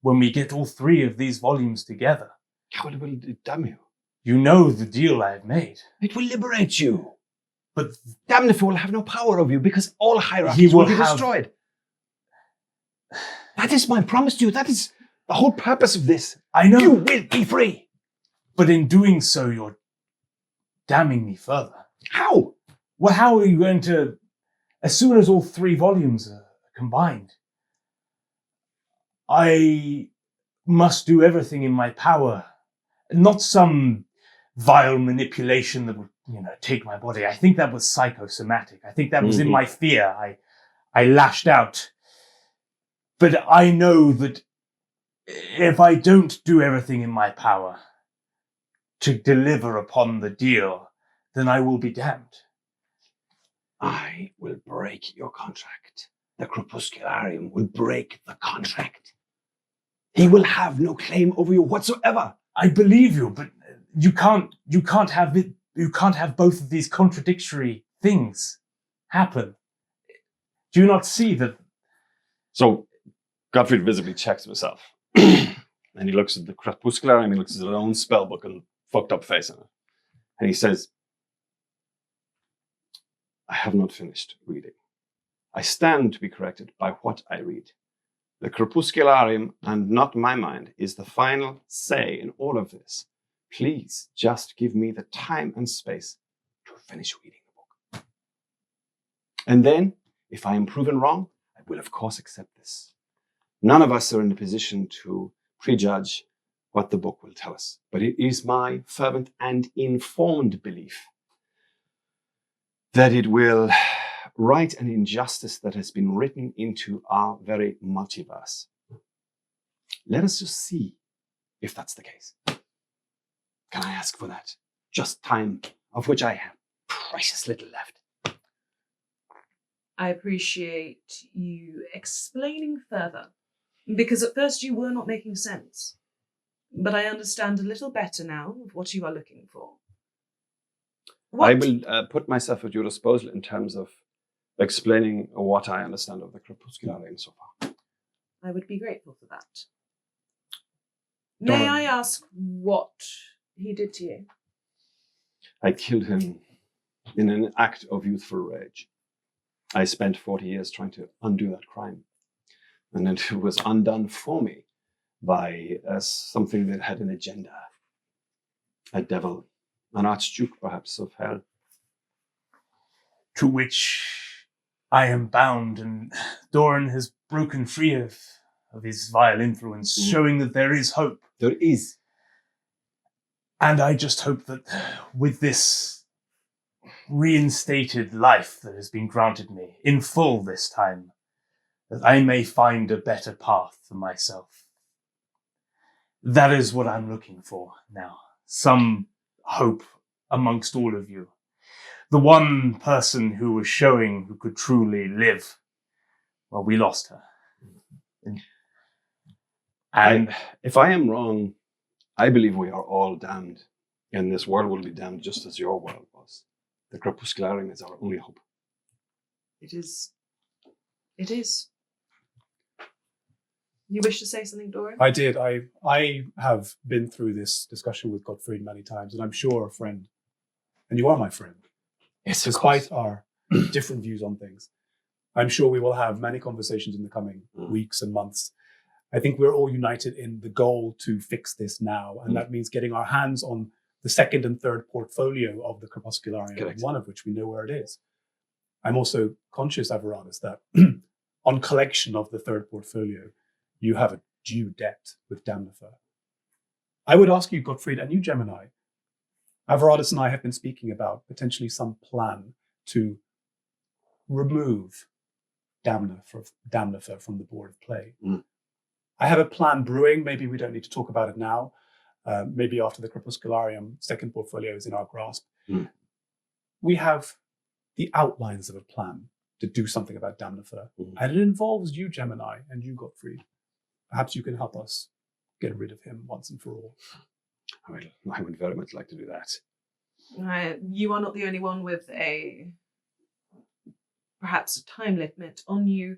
when we get all 3 of these volumes together. How will it damn you? You know the deal I have made. It will liberate you. But Damnif will have no power over you because all He hierarchies will will be have- destroyed. That is my promise to you. That is the whole purpose of this. I know. You will be free. But in doing so, you're damning me further. How? Well, how are you going to, as soon as all 3 volumes are combined, I must do everything in my power, not some vile manipulation that would, take my body. I think that was psychosomatic. I think that was in my fear. I lashed out. But I know that if I don't do everything in my power to deliver upon the deal, then I will be damned. I will break your contract. The crepuscularium will break the contract. He will have no claim over you whatsoever. I believe you, but you can't have it. You can't have both of these contradictory things happen. Do you not see that? So Gottfried visibly checks himself. And he looks at the crepuscularium, he looks at his own spellbook and fucked up face on it. And he says, I have not finished reading. I stand to be corrected by what I read. The crepuscularium, and not my mind, is the final say in all of this. Please just give me the time and space to finish reading the book. And then, if I am proven wrong, I will of course accept this. None of us are in a position to prejudge what the book will tell us, but it is my fervent and informed belief that it will right an injustice that has been written into our very multiverse. Let us just see if that's the case. Can I ask for that? Just time, of which I have precious little left. I appreciate you explaining further, because at first you were not making sense. But I understand a little better now of what you are looking for. I will put myself at your disposal in terms of explaining what I understand of the crepuscularium so far. I would be grateful for that. Don't May worry. I ask what he did to you? I killed him in an act of youthful rage. I spent 40 years trying to undo that crime. And it was undone for me by something that had an agenda. A devil, an archduke perhaps of hell. To which I am bound, and Doran has broken free of his vile influence, showing that there is hope. There is. And I just hope that with this reinstated life that has been granted me, in full this time, that I may find a better path for myself. That is what I'm looking for now. Some hope amongst all of you. The one person who was showing who could truly live. Well, we lost her. And If I am wrong, I believe we are all damned. And this world will be damned just as your world was. The crepuscularium is our only hope. It is. It is. You wish to say something, Doran? I did. I have been through this discussion with Gottfried many times, and I'm sure a friend, and you are my friend, Yes, despite our different views on things. I'm sure we will have many conversations in the coming weeks and months. I think we're all united in the goal to fix this now, and that means getting our hands on the second and third portfolio of the crepuscularium, Correct. one of which we know where it is. I'm also conscious, Averatus, that on collection of the third portfolio, you have a due debt with Damnifer. I would ask you, Gottfried, and you, Gemini, Averatus and I have been speaking about potentially some plan to remove Damnifer from the board of play. I have a plan brewing. Maybe we don't need to talk about it now. Maybe after the Crepuscularium second portfolio is in our grasp. We have the outlines of a plan to do something about Damnifer. And it involves you, Gemini, and you, Gottfried. Perhaps you can help us get rid of him once and for all. I would very much like to do that. You are not the only one with perhaps a time limit on you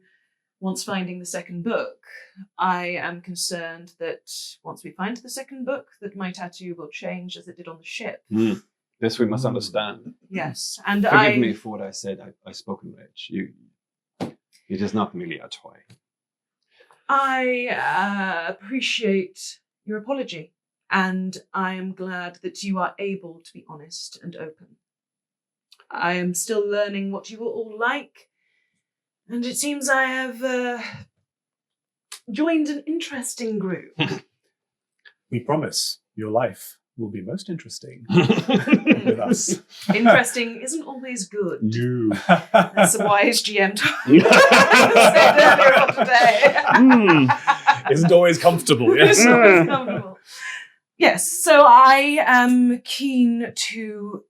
once finding the second book. I am concerned that once we find the second book, that my tattoo will change as it did on the ship. This we must understand. Yes, and Forgive me for what I said. I spoke in rage. It is not merely a toy. I appreciate your apology, and I am glad that you are able to be honest and open. I am still learning what you are all like, and it seems I have joined an interesting group. We promise your life will be most interesting with us. Interesting isn't always good. No. That's a wise GM said earlier on today. Isn't always comfortable, yes. Isn't always comfortable. Yes, so I am keen to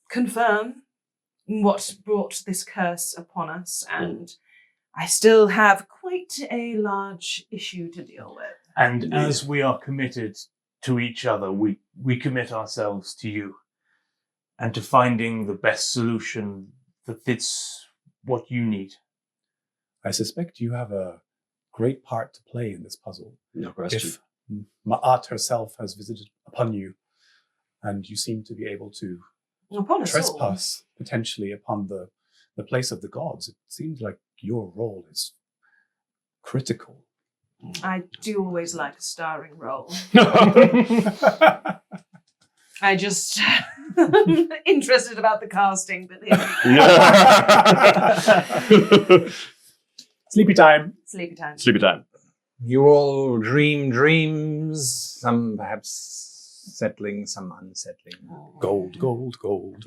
confirm what brought this curse upon us, and I still have quite a large issue to deal with. And as we are committed to each other, we commit ourselves to you and to finding the best solution that fits what you need. I suspect you have a great part to play in this puzzle. No question. If Ma'at herself has visited upon you, and you seem to be able to Upon us all. trespass potentially upon the place of the gods, it seems like your role is critical. I do always like a starring role. I just interested about the casting, but Sleepy time. sleepy time. Sleepy time. You all dream dreams, some perhaps settling, some unsettling. Gold, gold, gold.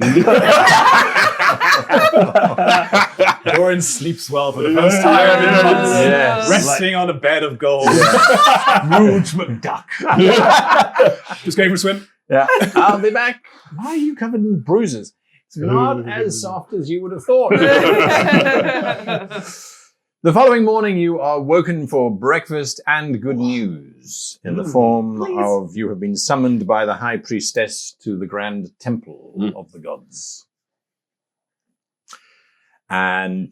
Doran sleeps well for the first time in months. Yes. Resting on a bed of gold. Rouge McDuck. Just going for a swim. Yeah, I'll be back. Why are you covered in bruises? It's not as soft as you would have thought. The following morning, you are woken for breakfast and good news in the form of you have been summoned by the high priestess to the grand temple of the gods. And,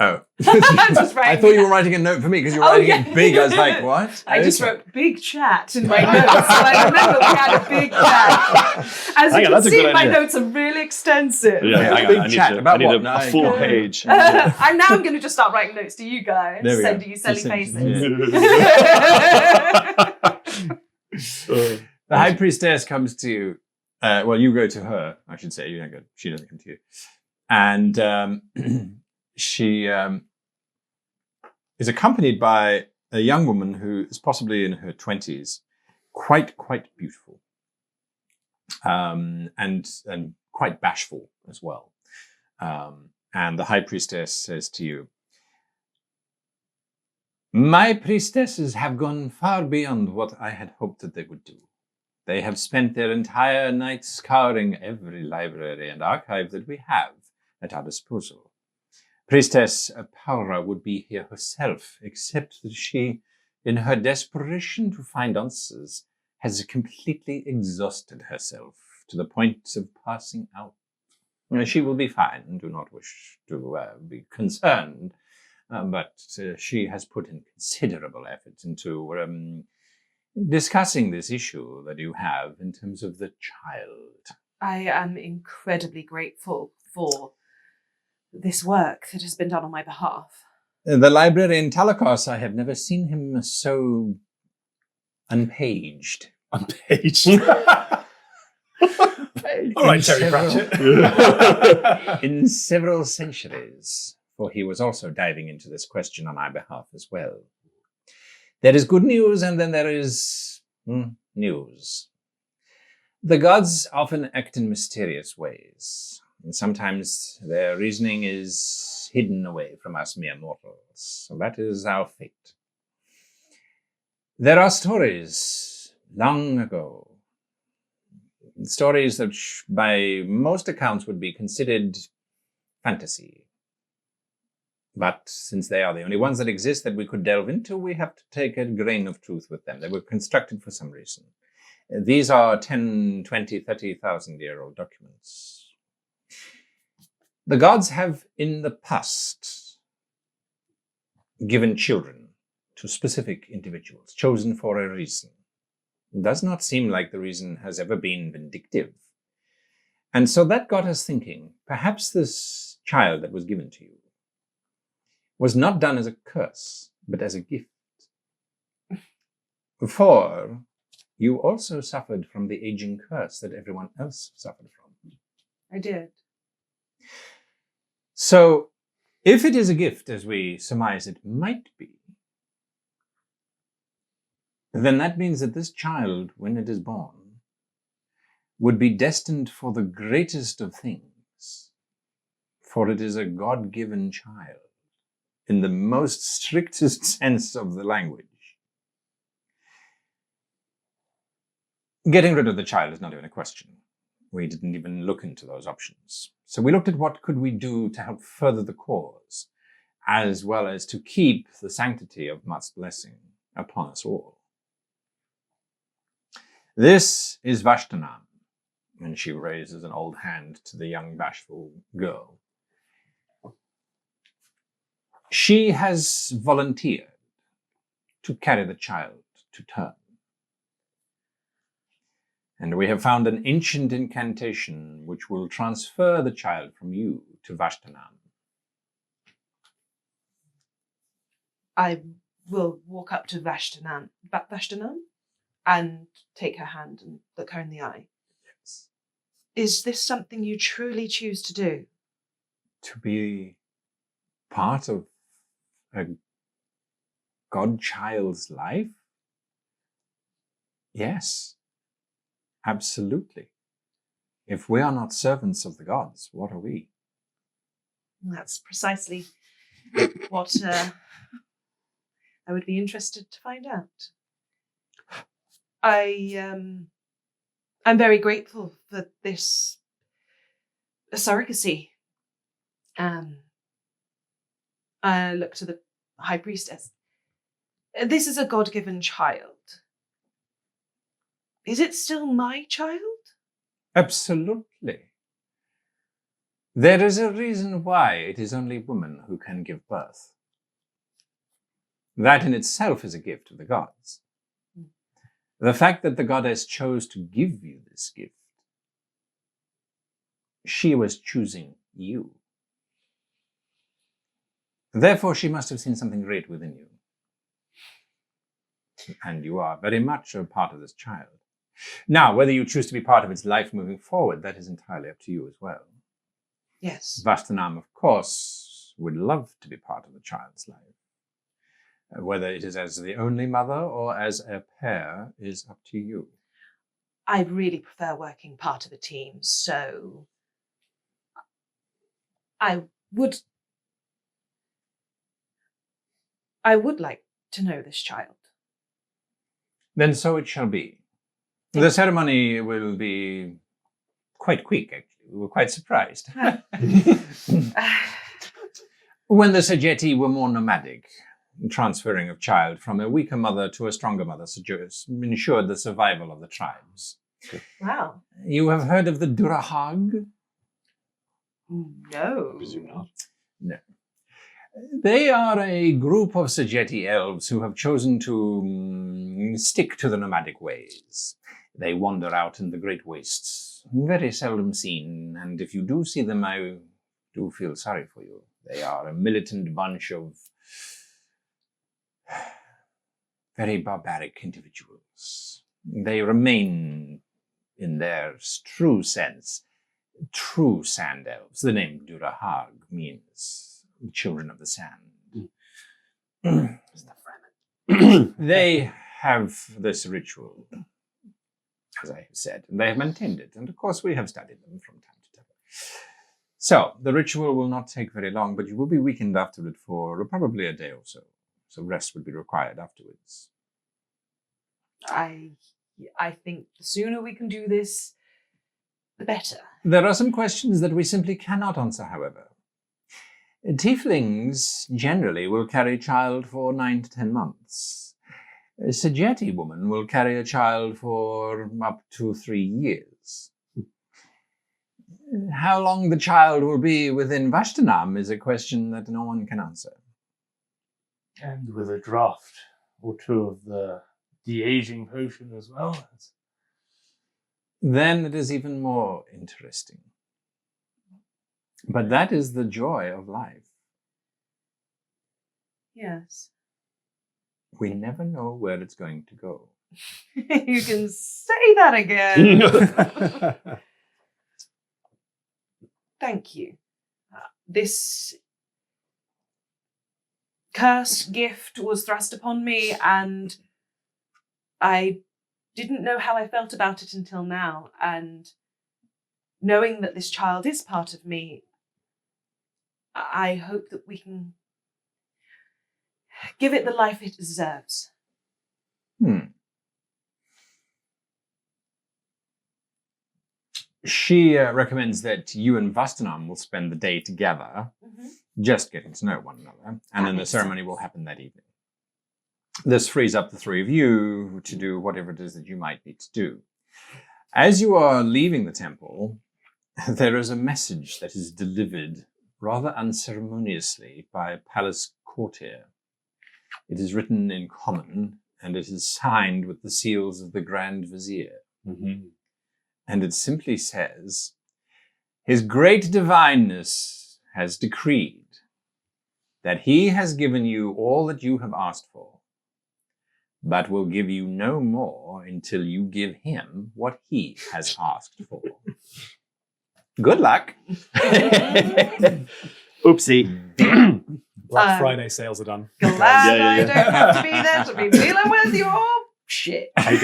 I thought you were writing a note for me because you were writing it big. I was like, what? I just wrote big chat in my notes. So I remember we had a big chat. As you can see, my notes are really extensive. Yeah, hang on. Big chat about what? a full page. I'm going to just start writing notes to you guys. There we go. Send you silly Just send- faces. The high priestess comes to you. Well, you go to her, I should say. You don't go. She doesn't come to you. And she is accompanied by a young woman who is possibly in her 20s, quite beautiful, and quite bashful as well. And the high priestess says to you, "My priestesses have gone far beyond what I had hoped that they would do. They have spent their entire night scouring every library and archive that we have at our disposal. Priestess Paura would be here herself, except that she, in her desperation to find answers, has completely exhausted herself to the point of passing out. She will be fine, do not wish to be concerned, but she has put in considerable effort into discussing this issue that you have in terms of the child." I am incredibly grateful for this work that has been done on my behalf. The library in Talakos, I have never seen him so unpaged. Unpaged. All right, Terry Pratchett. In several centuries, for he was also diving into this question on my behalf as well. There is good news, and then there is news. The gods often act in mysterious ways, and sometimes their reasoning is hidden away from us mere mortals. So that is our fate. There are stories long ago, stories that by most accounts would be considered fantasy. But since they are the only ones that exist that we could delve into, we have to take a grain of truth with them. They were constructed for some reason. These are 10, 20, 30,000-year-old documents. The gods have, in the past, given children to specific individuals, chosen for a reason. It does not seem like the reason has ever been vindictive. And so that got us thinking, perhaps this child that was given to you was not done as a curse, but as a gift. For you also suffered from the aging curse that everyone else suffered from. I did. So, if it is a gift, as we surmise it might be, then that means that this child, when it is born, would be destined for the greatest of things, for it is a God-given child, in the most strictest sense of the language. Getting rid of the child is not even a question. We didn't even look into those options. So we looked at what could we do to help further the cause, as well as to keep the sanctity of Mutt's blessing upon us all. This is Vashtanam, and she raises an old hand to the young bashful girl. She has volunteered to carry the child to term. And we have found an ancient incantation which will transfer the child from you to Vashtanam. I will walk up to Vashtanam and take her hand and look her in the eye. Yes. Is this something you truly choose to do? To be part of a godchild's life? Yes, absolutely. If we are not servants of the gods, what are we? That's precisely what I would be interested to find out. I'm very grateful for this surrogacy. I look to the high priestess. This is a God-given child. Is it still my child? Absolutely. There is a reason why it is only women who can give birth. That in itself is a gift of the gods. The fact that the goddess chose to give you this gift, she was choosing you. Therefore, she must have seen something great within you. And you are very much a part of this child. Now, whether you choose to be part of its life moving forward, that is entirely up to you as well. Yes. Vashtanam, of course, would love to be part of the child's life. Whether it is as the only mother or as a pair is up to you. I really prefer working part of a team, so I would like to know this child. Then so it shall be. The ceremony will be quite quick, actually. We were quite surprised. When the Sajeti were more nomadic, transferring of child from a weaker mother to a stronger mother ensured the survival of the tribes. Wow. You have heard of the Durahag? No. I presume not. No. They are a group of Sajeti elves who have chosen to stick to the nomadic ways. They wander out in the great wastes, very seldom seen, and if you do see them, I do feel sorry for you. They are a militant bunch of very barbaric individuals. They remain, in their true sense, true sand elves. The name Durahag means children of the sand. They have this ritual as I have said, and they have maintained it. And of course, we have studied them from time to time. So the ritual will not take very long, but you will be weakened after it for probably a day or so. So rest would be required afterwards. I think the sooner we can do this, the better. There are some questions that we simply cannot answer, however. Tieflings generally will carry a child for 9 to 10 months. A Sajeti woman will carry a child for up to 3 years. How long the child will be within Vashtanam is a question that no one can answer. And with a draught or two of the de-aging potion as well. Then it is even more interesting. But that is the joy of life. Yes. We never know where it's going to go. You can say that again. Thank you. This cursed gift was thrust upon me, and I didn't know how I felt about it until now. And knowing that this child is part of me, I hope that we can give it the life it deserves. She recommends that you and Vastanam will spend the day together, just getting to know one another, and then the ceremony will happen that evening. This frees up the three of you to do whatever it is that you might need to do. As you are leaving the temple, there is a message that is delivered rather unceremoniously by a palace courtier. It is written in common, and it is signed with the seals of the Grand Vizier. And it simply says, "His great divineness has decreed that he has given you all that you have asked for, but will give you no more until you give him what he has asked for." Good luck. Oopsie. Black Friday sales are done. Glad I don't have to be there to be dealing with your shit. I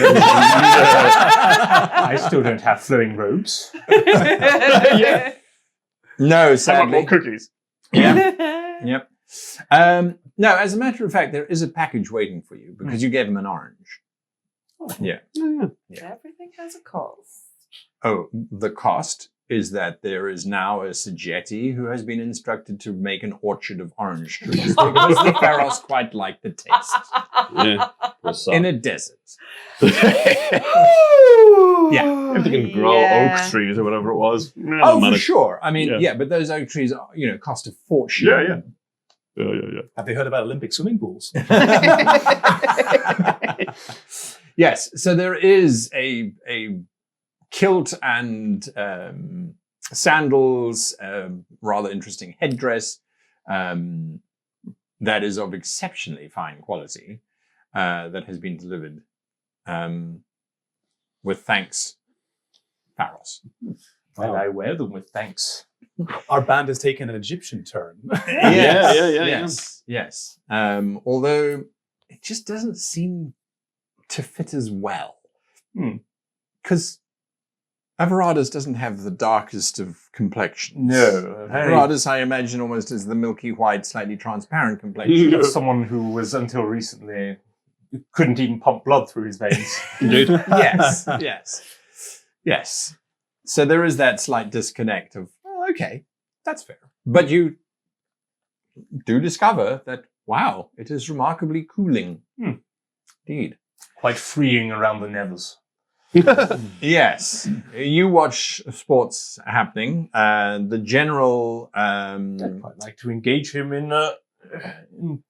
still don't have flowing robes. No, sadly. more cookies. Yeah. Yep. No, as a matter of fact, there is a package waiting for you because you gave him an orange. Yeah. Everything has a cost. Oh, the cost is that there is now a Sajeti who has been instructed to make an orchard of orange trees because the pharaohs quite like the taste. Yeah. In a desert. If they can grow oak trees or whatever it was. Oh, for sure. I mean, but those oak trees, cost a fortune. Yeah. Have they heard about Olympic swimming pools? Yes. So there is a kilt and sandals, rather interesting headdress that is of exceptionally fine quality that has been delivered with thanks, pharos. And I wear them with thanks. Our band has taken an Egyptian turn. Yes. Although it just doesn't seem to fit as well. Because Averadas doesn't have the darkest of complexions. No. Averadas, I imagine, almost as the milky white, slightly transparent complexion. Someone who was until recently couldn't even pump blood through his veins. Indeed. Yes. So there is that slight disconnect of, okay, that's fair. But you do discover that, wow, it is remarkably cooling. Indeed. Quite freeing around the nevers. Yes. You watch sports happening. The general... I'd quite like to engage him in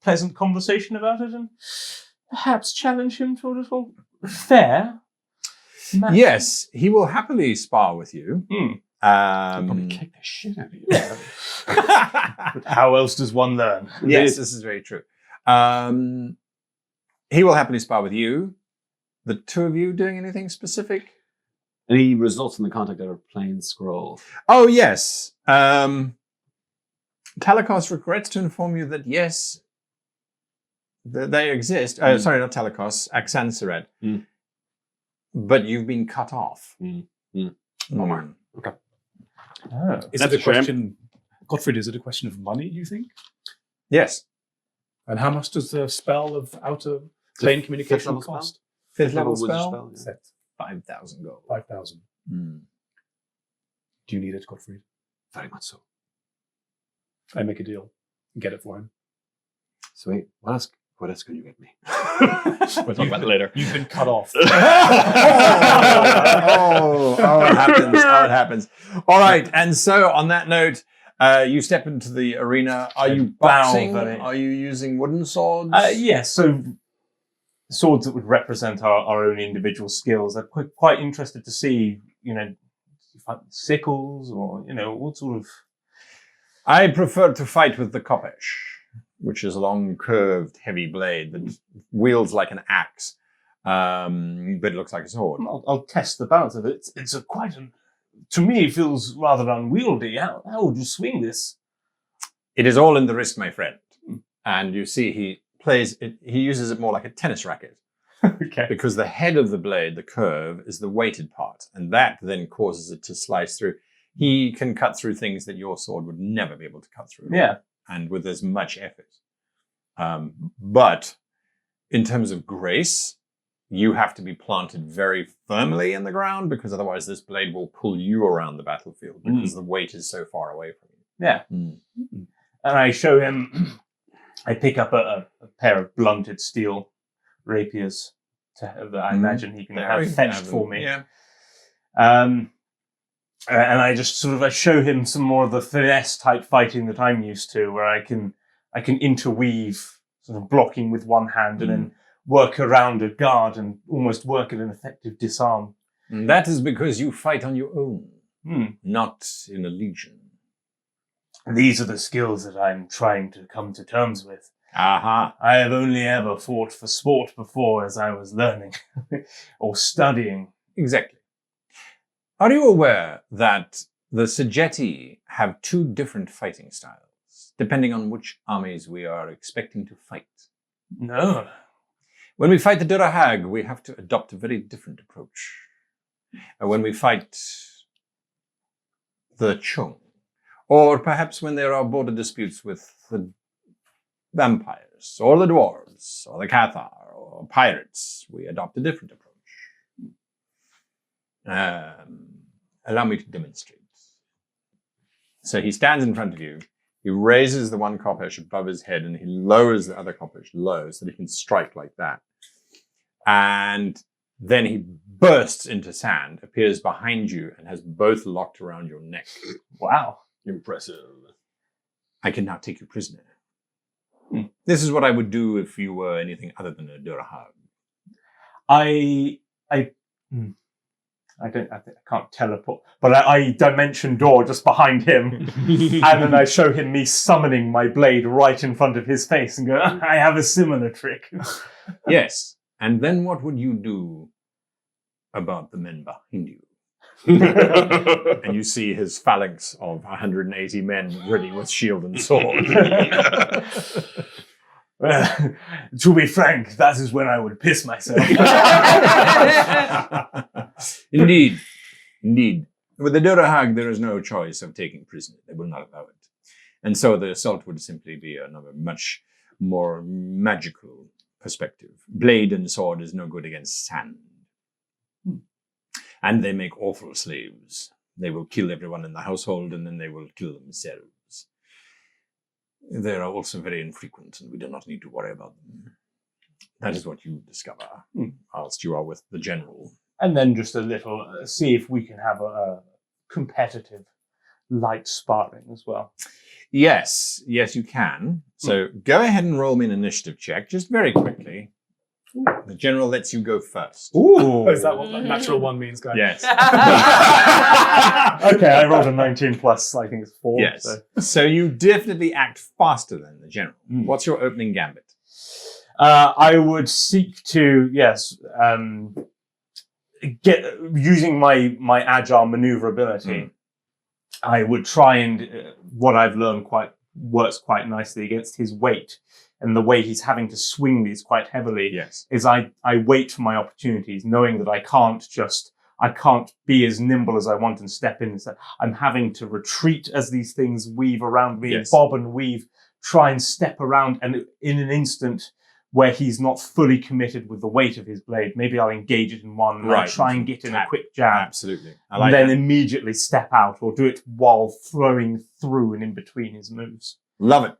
pleasant conversation about it and perhaps challenge him to a little fair match. Yes, he will happily spar with you. Probably kick the shit out of you. But how else does one learn? Yes, this is very true. He will happily spar with you. The two of you doing anything specific? Any results in the contact of a plain scroll? Oh, yes. Talikos regrets to inform you that, yes, they exist. Sorry, not Talikos, Aksansaret. but you've been cut off. Bummer. Oh. Is That's it a a shame. question, Gottfried, is it a question of money, you think? Yes. And how much does the spell of outer plane communication level spell? cost? Fifth level wizard spell? yeah. Set 5,000 gold. 5,000. Do you need it, Gottfried? Very much so. I make a deal. Get it for him. Sweet. What else can you get me? We'll talk about it later. You've been cut off. It happens. All right. And so on that note, you step into the arena. Are you boxing? very- Are you using wooden swords? Yes, so swords that would represent our own individual skills. I'm quite interested to see, sickles or, what sort of... I prefer to fight with the koppesh, which is a long, curved, heavy blade that wields like an axe, but it looks like a sword. I'll test the balance of it. It's to me, it feels rather unwieldy. How would you swing this? It is all in the wrist, my friend. And you see he plays it, he uses it more like a tennis racket. Okay. Because the head of the blade, the curve, is the weighted part, and that then causes it to slice through. He can cut through things that your sword would never be able to cut through. Yeah. And with as much effort. But in terms of grace, you have to be planted very firmly in the ground, because otherwise this blade will pull you around the battlefield because the weight is so far away from you. Yeah. And I show him, I pick up a pair of blunted steel rapiers that I imagine he can have fetched for me. Yeah. And I just I show him some more of the finesse type fighting that I'm used to, where I can interweave, sort of blocking with one hand and then work around a guard and almost work at an effective disarm. And that is because you fight on your own, not in a legion. These are the skills that I'm trying to come to terms with. Aha. I have only ever fought for sport before as I was learning or studying. Exactly. Are you aware that the Surrogacy have two different fighting styles, depending on which armies we are expecting to fight? No. When we fight the Durahag, we have to adopt a very different approach. And when we fight the Chung, or perhaps when there are border disputes with the vampires, or the dwarves, or the Cathar, or pirates, we adopt a different approach. Allow me to demonstrate. So he stands in front of you. He raises the one koppesh above his head and he lowers the other koppesh low so that he can strike like that. And then he bursts into sand, appears behind you, and has both locked around your neck. Wow. Impressive. I can now take you prisoner. This is what I would do if you were anything other than a Durahag. I can't teleport, but I dimension door just behind him, and then I show him me summoning my blade right in front of his face and go, I have a similar trick. Yes. And then what would you do about the men behind you? And you see his phalanx of 180 men ready with shield and sword. Well, to be frank, that is when I would piss myself. Indeed. With the Durahag, there is no choice of taking prisoner. They will not allow it. And so the assault would simply be another much more magical perspective. Blade and sword is no good against sand. And they make awful slaves. They will kill everyone in the household and then they will kill themselves. They are also very infrequent and we do not need to worry about them. That is what you discover whilst you are with the general. And then just a little, see if we can have a competitive light sparring as well. Yes, you can. So go ahead and roll me an initiative check, just very quickly. The general lets you go first. Ooh. Is that what that natural one means, guys? Yes. Okay, I rolled a 19 plus, I think it's 4. Yes. So you definitely act faster than the general. Mm. What's your opening gambit? I would seek to, get using my agile maneuverability. I would try and what I've learned works quite nicely against his weight and the way he's having to swing these quite heavily Yes. is I wait for my opportunities, knowing that I can't be as nimble as I want and step in. So I'm having to retreat as these things weave around me, Yes. bob and weave, try and step around, and in an instant where he's not fully committed with the weight of his blade, maybe I'll engage it in one and Right. try and get in a Tap. quick jab. Absolutely. I And like then that. immediately step out, or do it while throwing through and in between his moves. Love it.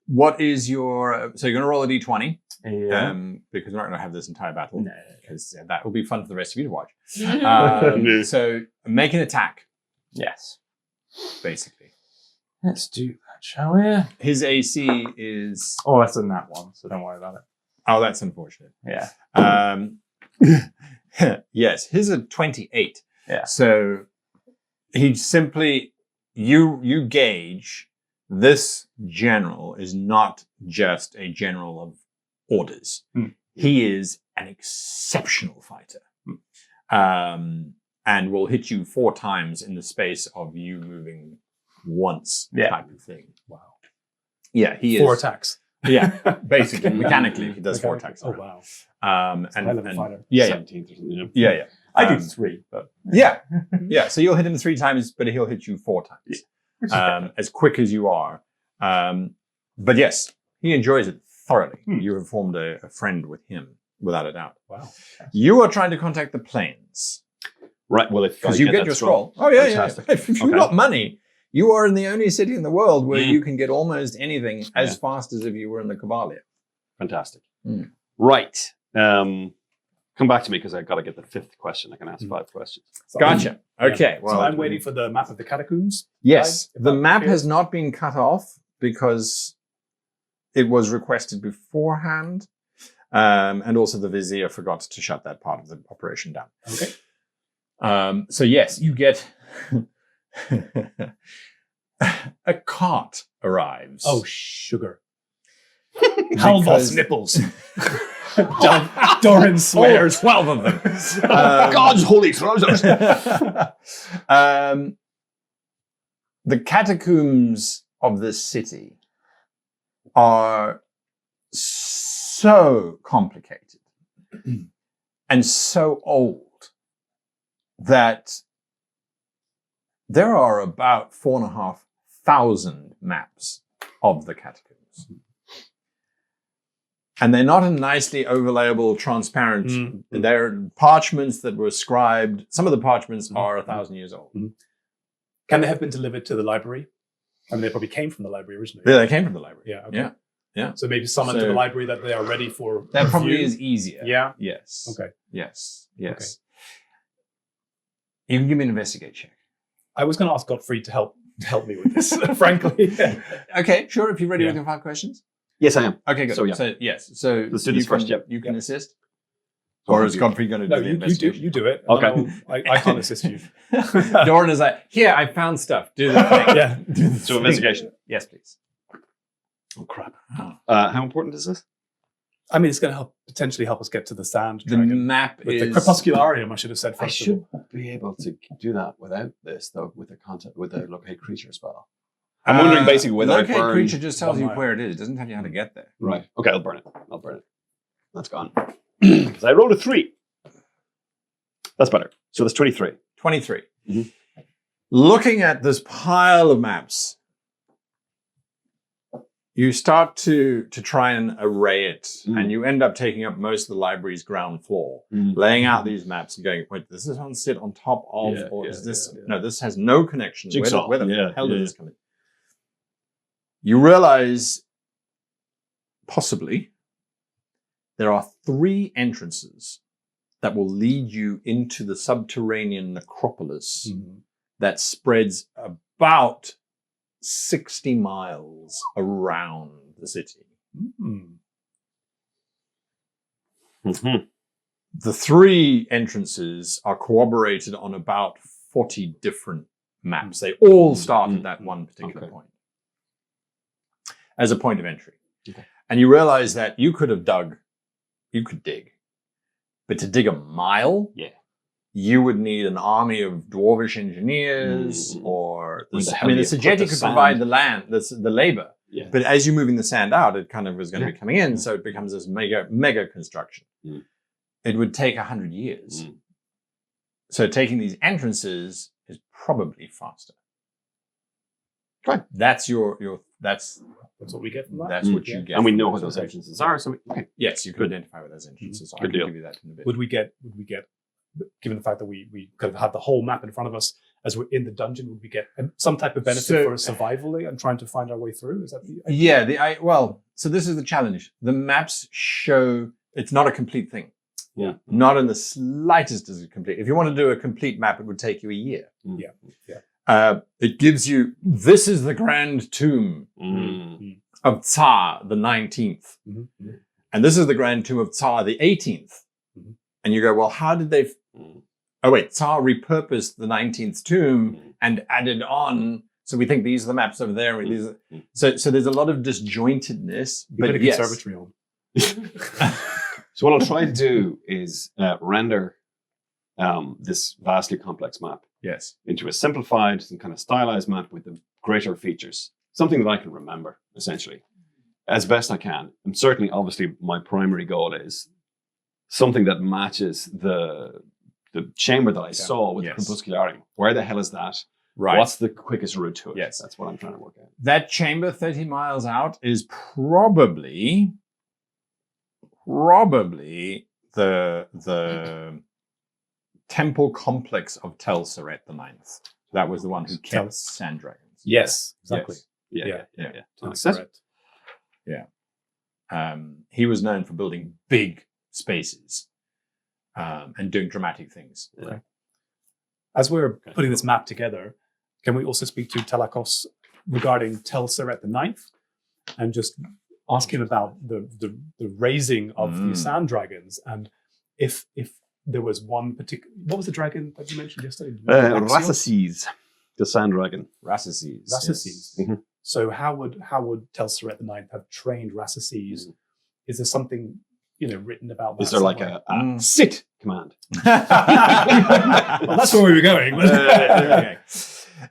What is your... So you're going to roll a d20, Yeah. because we're not going to have this entire battle, No. because that will be fun for the rest of you to watch. No. So make an attack, Yes. basically. Let's do that, shall we? His AC is... Oh, that's in that one, so don't worry about it. Oh, that's unfortunate. Yeah. Yes, his is a 28. Yeah. So he simply... You gauge this general is not just a general of orders. Mm. He is an exceptional fighter. And will hit you 4 times in the space of you moving once, type of thing. Wow. Yeah, he is. 4 attacks. Yeah, basically, mechanically, he does 4 attacks. Oh, wow. And Hell of a fighter. yeah, 17th or something. yeah. I Um, do 3, but Yeah, yeah. So you'll hit him 3 times, but he'll hit you 4 times. As quick as you are. But yes, he enjoys it thoroughly. You have formed a friend with him, without a doubt. Wow. You are trying to contact the planes. Right. Well, if I Because you get that your scroll. Oh, Fantastic. yeah. If you've Okay. got money, you are in the only city in the world where you can get almost anything as fast as if you were in the Cavalia. Fantastic. Mm. Right. Come back to me because I've got to get the 5th question. I can ask 5 questions. So Gotcha. I'm- Okay. So Well, I'm waiting for the map of the catacombs. yes, Right? If the that map appears. has not been cut off because it was requested beforehand. And also the vizier forgot to shut that part of the operation down. Okay. So yes, you get a cart arrives. Oh, sugar. Halvoth's nipples. Doran swears. 12 of them. God's holy trousers. The catacombs of this city are so complicated and so old that there are about 4,500 maps of the catacombs. And they're not a nicely overlayable, transparent. They're parchments that were scribed. Some of the parchments are 1,000 years old. Can they have been delivered to the library? I mean, they probably came from the library originally. Yeah, they came from the library. Yeah. Okay. Yeah. Yeah. So maybe summon to So- the library that they are ready for. That probably review. is easier. Yeah. Yes. Okay. Yes. Yes. You can give me an investigate check. I was going to ask Godfrey to help me with this, frankly. Okay, sure. If you're ready Yeah. with your 5 questions. Yes, I am. Okay, good. So, yeah. So yes. So Let's do this you can, first, yep. You can Yep. assist. Or is Godfrey going to No, do the you do. investigation? You do it. Okay. I can't assist you. Doran is like, here, I found stuff. Do the thing. Yeah. Do the So thing. investigation. Yes, please. Oh, crap. How important is this? I mean, it's going to potentially help us get to the sand The dragon. map With is... the crepuscularium, I should have said first. I of should all. be able to do that without this, though, with the content, with the locate creature spell. I'm wondering basically whether I Locate burn... creature just tells 1 you mile. where it is. It doesn't tell you how to get there. Right. Okay, I'll burn it. That's gone. Because I rolled a 3. That's better. So that's 23. 23. Mhm. Looking at this pile of maps, you start to try and array it, and you end up taking up most of the library's ground floor, laying out these maps and going, wait, does this one sit on top of, Yeah, or yeah, is this, yeah. no, this has no connection. Jigsaw. Where the Yeah, hell yeah. does this come in? You realize, possibly, there are 3 entrances that will lead you into the subterranean necropolis that spreads about 60 miles around the city. Mm-hmm. The 3 entrances are corroborated on about 40 different maps. They all start at that one particular point as a point of entry. Okay. And you realize that you could dig, but to dig a mile, you would need an army of dwarvish engineers, or Where the I hell mean, do the you put Surgetti the could sand? provide the land, the labor, Yeah. But as you're moving the sand out, it kind of was going to be coming in, so it becomes this mega construction. Mm. It would take 100 years. Mm. So taking these entrances is probably faster. Right. That's that's what we get from that. That's what you get. And we from know those what those locations. entrances are. So Yes, you can identify what those entrances are. I Good can deal. give you that in a bit. Would we get, given the fact that we kind of have the whole map in front of us as we're in the dungeon, would we get some type of benefit So- for survival and trying to find our way through? Is that the Yeah, so this is the challenge. The maps show it's not a complete thing. Yeah. Not in the slightest is it complete. If you want to do a complete map, it would take you a year. Yeah. It gives you, this is the grand tomb of Tsar the 19th. Mm-hmm. And this is the grand tomb of Tsar the 18th. Mhm. And you go, well, how did they... Oh, wait, Tsar repurposed the 19th tomb and added on... So we think these are the maps over there. These are, so there's a lot of disjointedness. You put a But yes. conservatory on. So what I'll try to do is render this vastly complex map Yes. into a simplified and kind of stylized map with the greater features. Something that I can remember, essentially, as best I can. And certainly, obviously, my primary goal is something that matches the chamber that I saw with Yes. the crepuscularium. Where the hell is that? Right. What's the quickest route to it? Yes. That's what I'm trying to work out. That chamber 30 miles out is probably the temple complex of Tel Seret the Ninth. That was the one who kept sand dragons. Yes, exactly. Yeah. That's That's correct. He was known for building big spaces and doing dramatic things. Yeah. As we're putting this map together, can we also speak to Telakos regarding Tel Seret the Ninth and just ask him about the raising of the sand dragons, and if there was one particular, what was the dragon that you mentioned yesterday? Rasaces, the sand dragon. Rasaces. Rasaces. Mm-hmm. So how would Tel Seret the Ninth have trained Rasaces? Is there something written about that? Is there like somewhere? a sit command? Well, that's where we were going. Okay.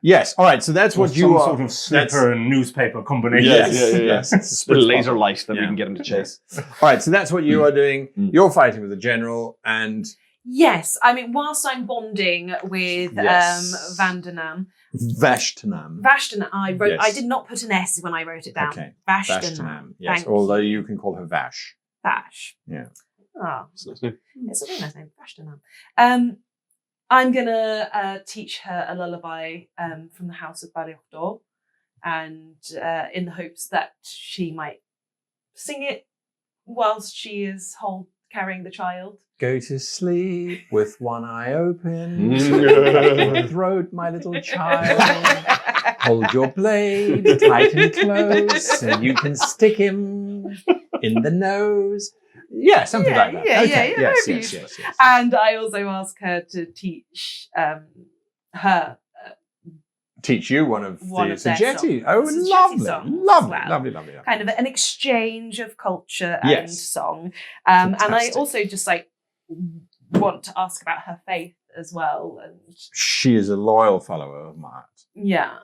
Yes. All right. So that's what you some are. sort of slipper and newspaper combination. Yes. It's a laser light that we can get him to chase. All right. So that's what you are doing. You're fighting with the general, and Yes, I mean, whilst I'm bonding with Yes. Vandanam, Vashtanam. I did not put an S when I wrote it down. Okay. Vashtanam. Vashtanam. Yes. Thank Although you can call her Vash. Vash. Yeah. Oh, It's a nice name. it's a really nice name, Vashtanam. I'm gonna teach her a lullaby from the House of Baliochdor, and in the hopes that she might sing it whilst she is carrying the child. Go to sleep with one eye open. Your throat, my little child. Hold your blade tight and close, so you can stick him in the nose. Yeah, something like that. Yeah, Okay. yeah, Yes. And I also ask her to teach her Teach you one of the their Sogeti. songs. Oh, The Sogeti lovely. songs as Lovely, well. lovely. kind of an exchange of culture and Yes. song. And I Fantastic. also just want to ask about her faith as well. And She is a loyal follower of Maat. yeah.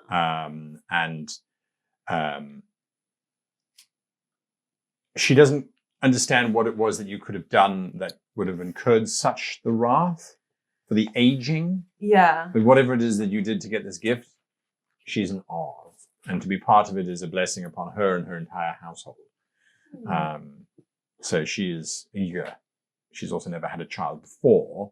She doesn't understand what it was that you could have done that would have incurred such the wrath for the aging. Yeah. But whatever it is that you did to get this gift, she's in awe of. And to be part of it is a blessing upon her and her entire household. So she is eager. She's also never had a child before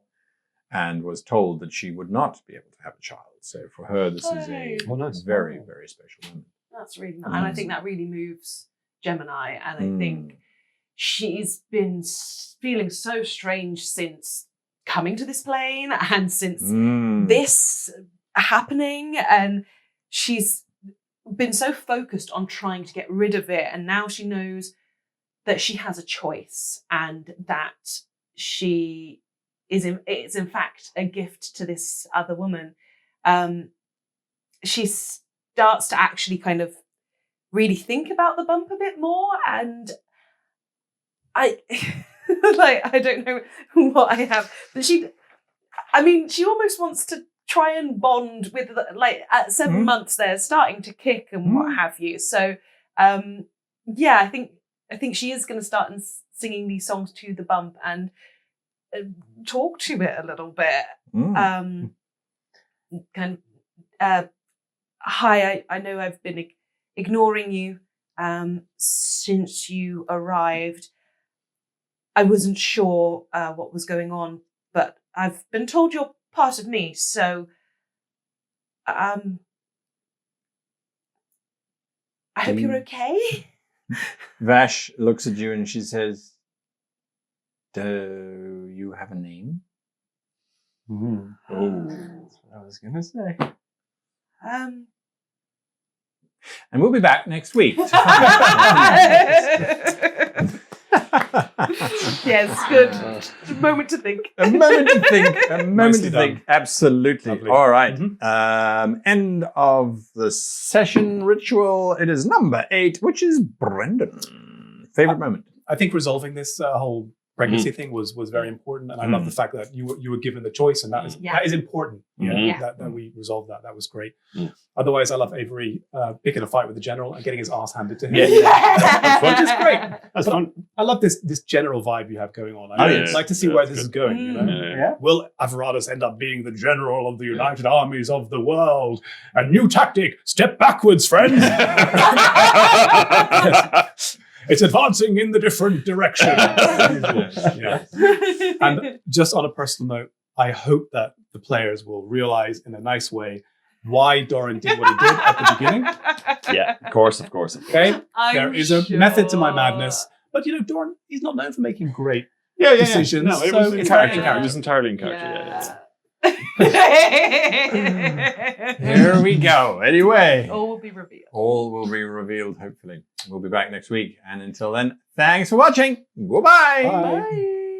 and was told that she would not be able to have a child. So for her, this is a very, very special moment. That's really nice. And I think that really moves Gemini. And I think she's been feeling so strange since coming to this plane and since this happening. And she's been so focused on trying to get rid of it. And now she knows that she has a choice and that she is in fact a gift to this other woman. She starts to actually kind of really think about the bump a bit more, and I I don't know what I have, but she almost wants to try and bond with at 7 months they're starting to kick and what have you. So Yeah, I think she is going to start singing these songs to the bump and talk to it a little bit. Hi, I know I've been ignoring you since you arrived. I wasn't sure what was going on, but I've been told you're part of me, so I hope you're okay. Vash looks at you and she says, "Do you have a name?" Oh, that's what I was going to say. And we'll be back next week. Yes, good. A moment to think. A moment to think. A moment Nicely to think. done. Absolutely. Lovely. All right. Mhm. End of the session ritual. It is number 8, which is Brendan. Favorite moment. I think resolving this whole pregnancy thing was very important, and I love the fact that you were given the choice, and that is important. That we resolved that. That was great. Otherwise, I love Avery picking a fight with the general and getting his ass handed to him. Which is great. That's fun. I love this general vibe you have going on. I'd like to see where this is going. You know? Yeah. Will Averatus end up being the general of the United Armies of the world? A new tactic: step backwards, friend. It's advancing in the different direction. And just on a personal note, I hope that the players will realize in a nice way why Doran did what he did at the beginning. Yeah, of course. Okay? There is a method to my madness. But, Doran, he's not known for making great decisions. No, it was in character. It was entirely in character. Here we go. Anyway. All will be revealed. All will be revealed, hopefully. We'll be back next week. And until then, thanks for watching. Goodbye. Bye. Bye.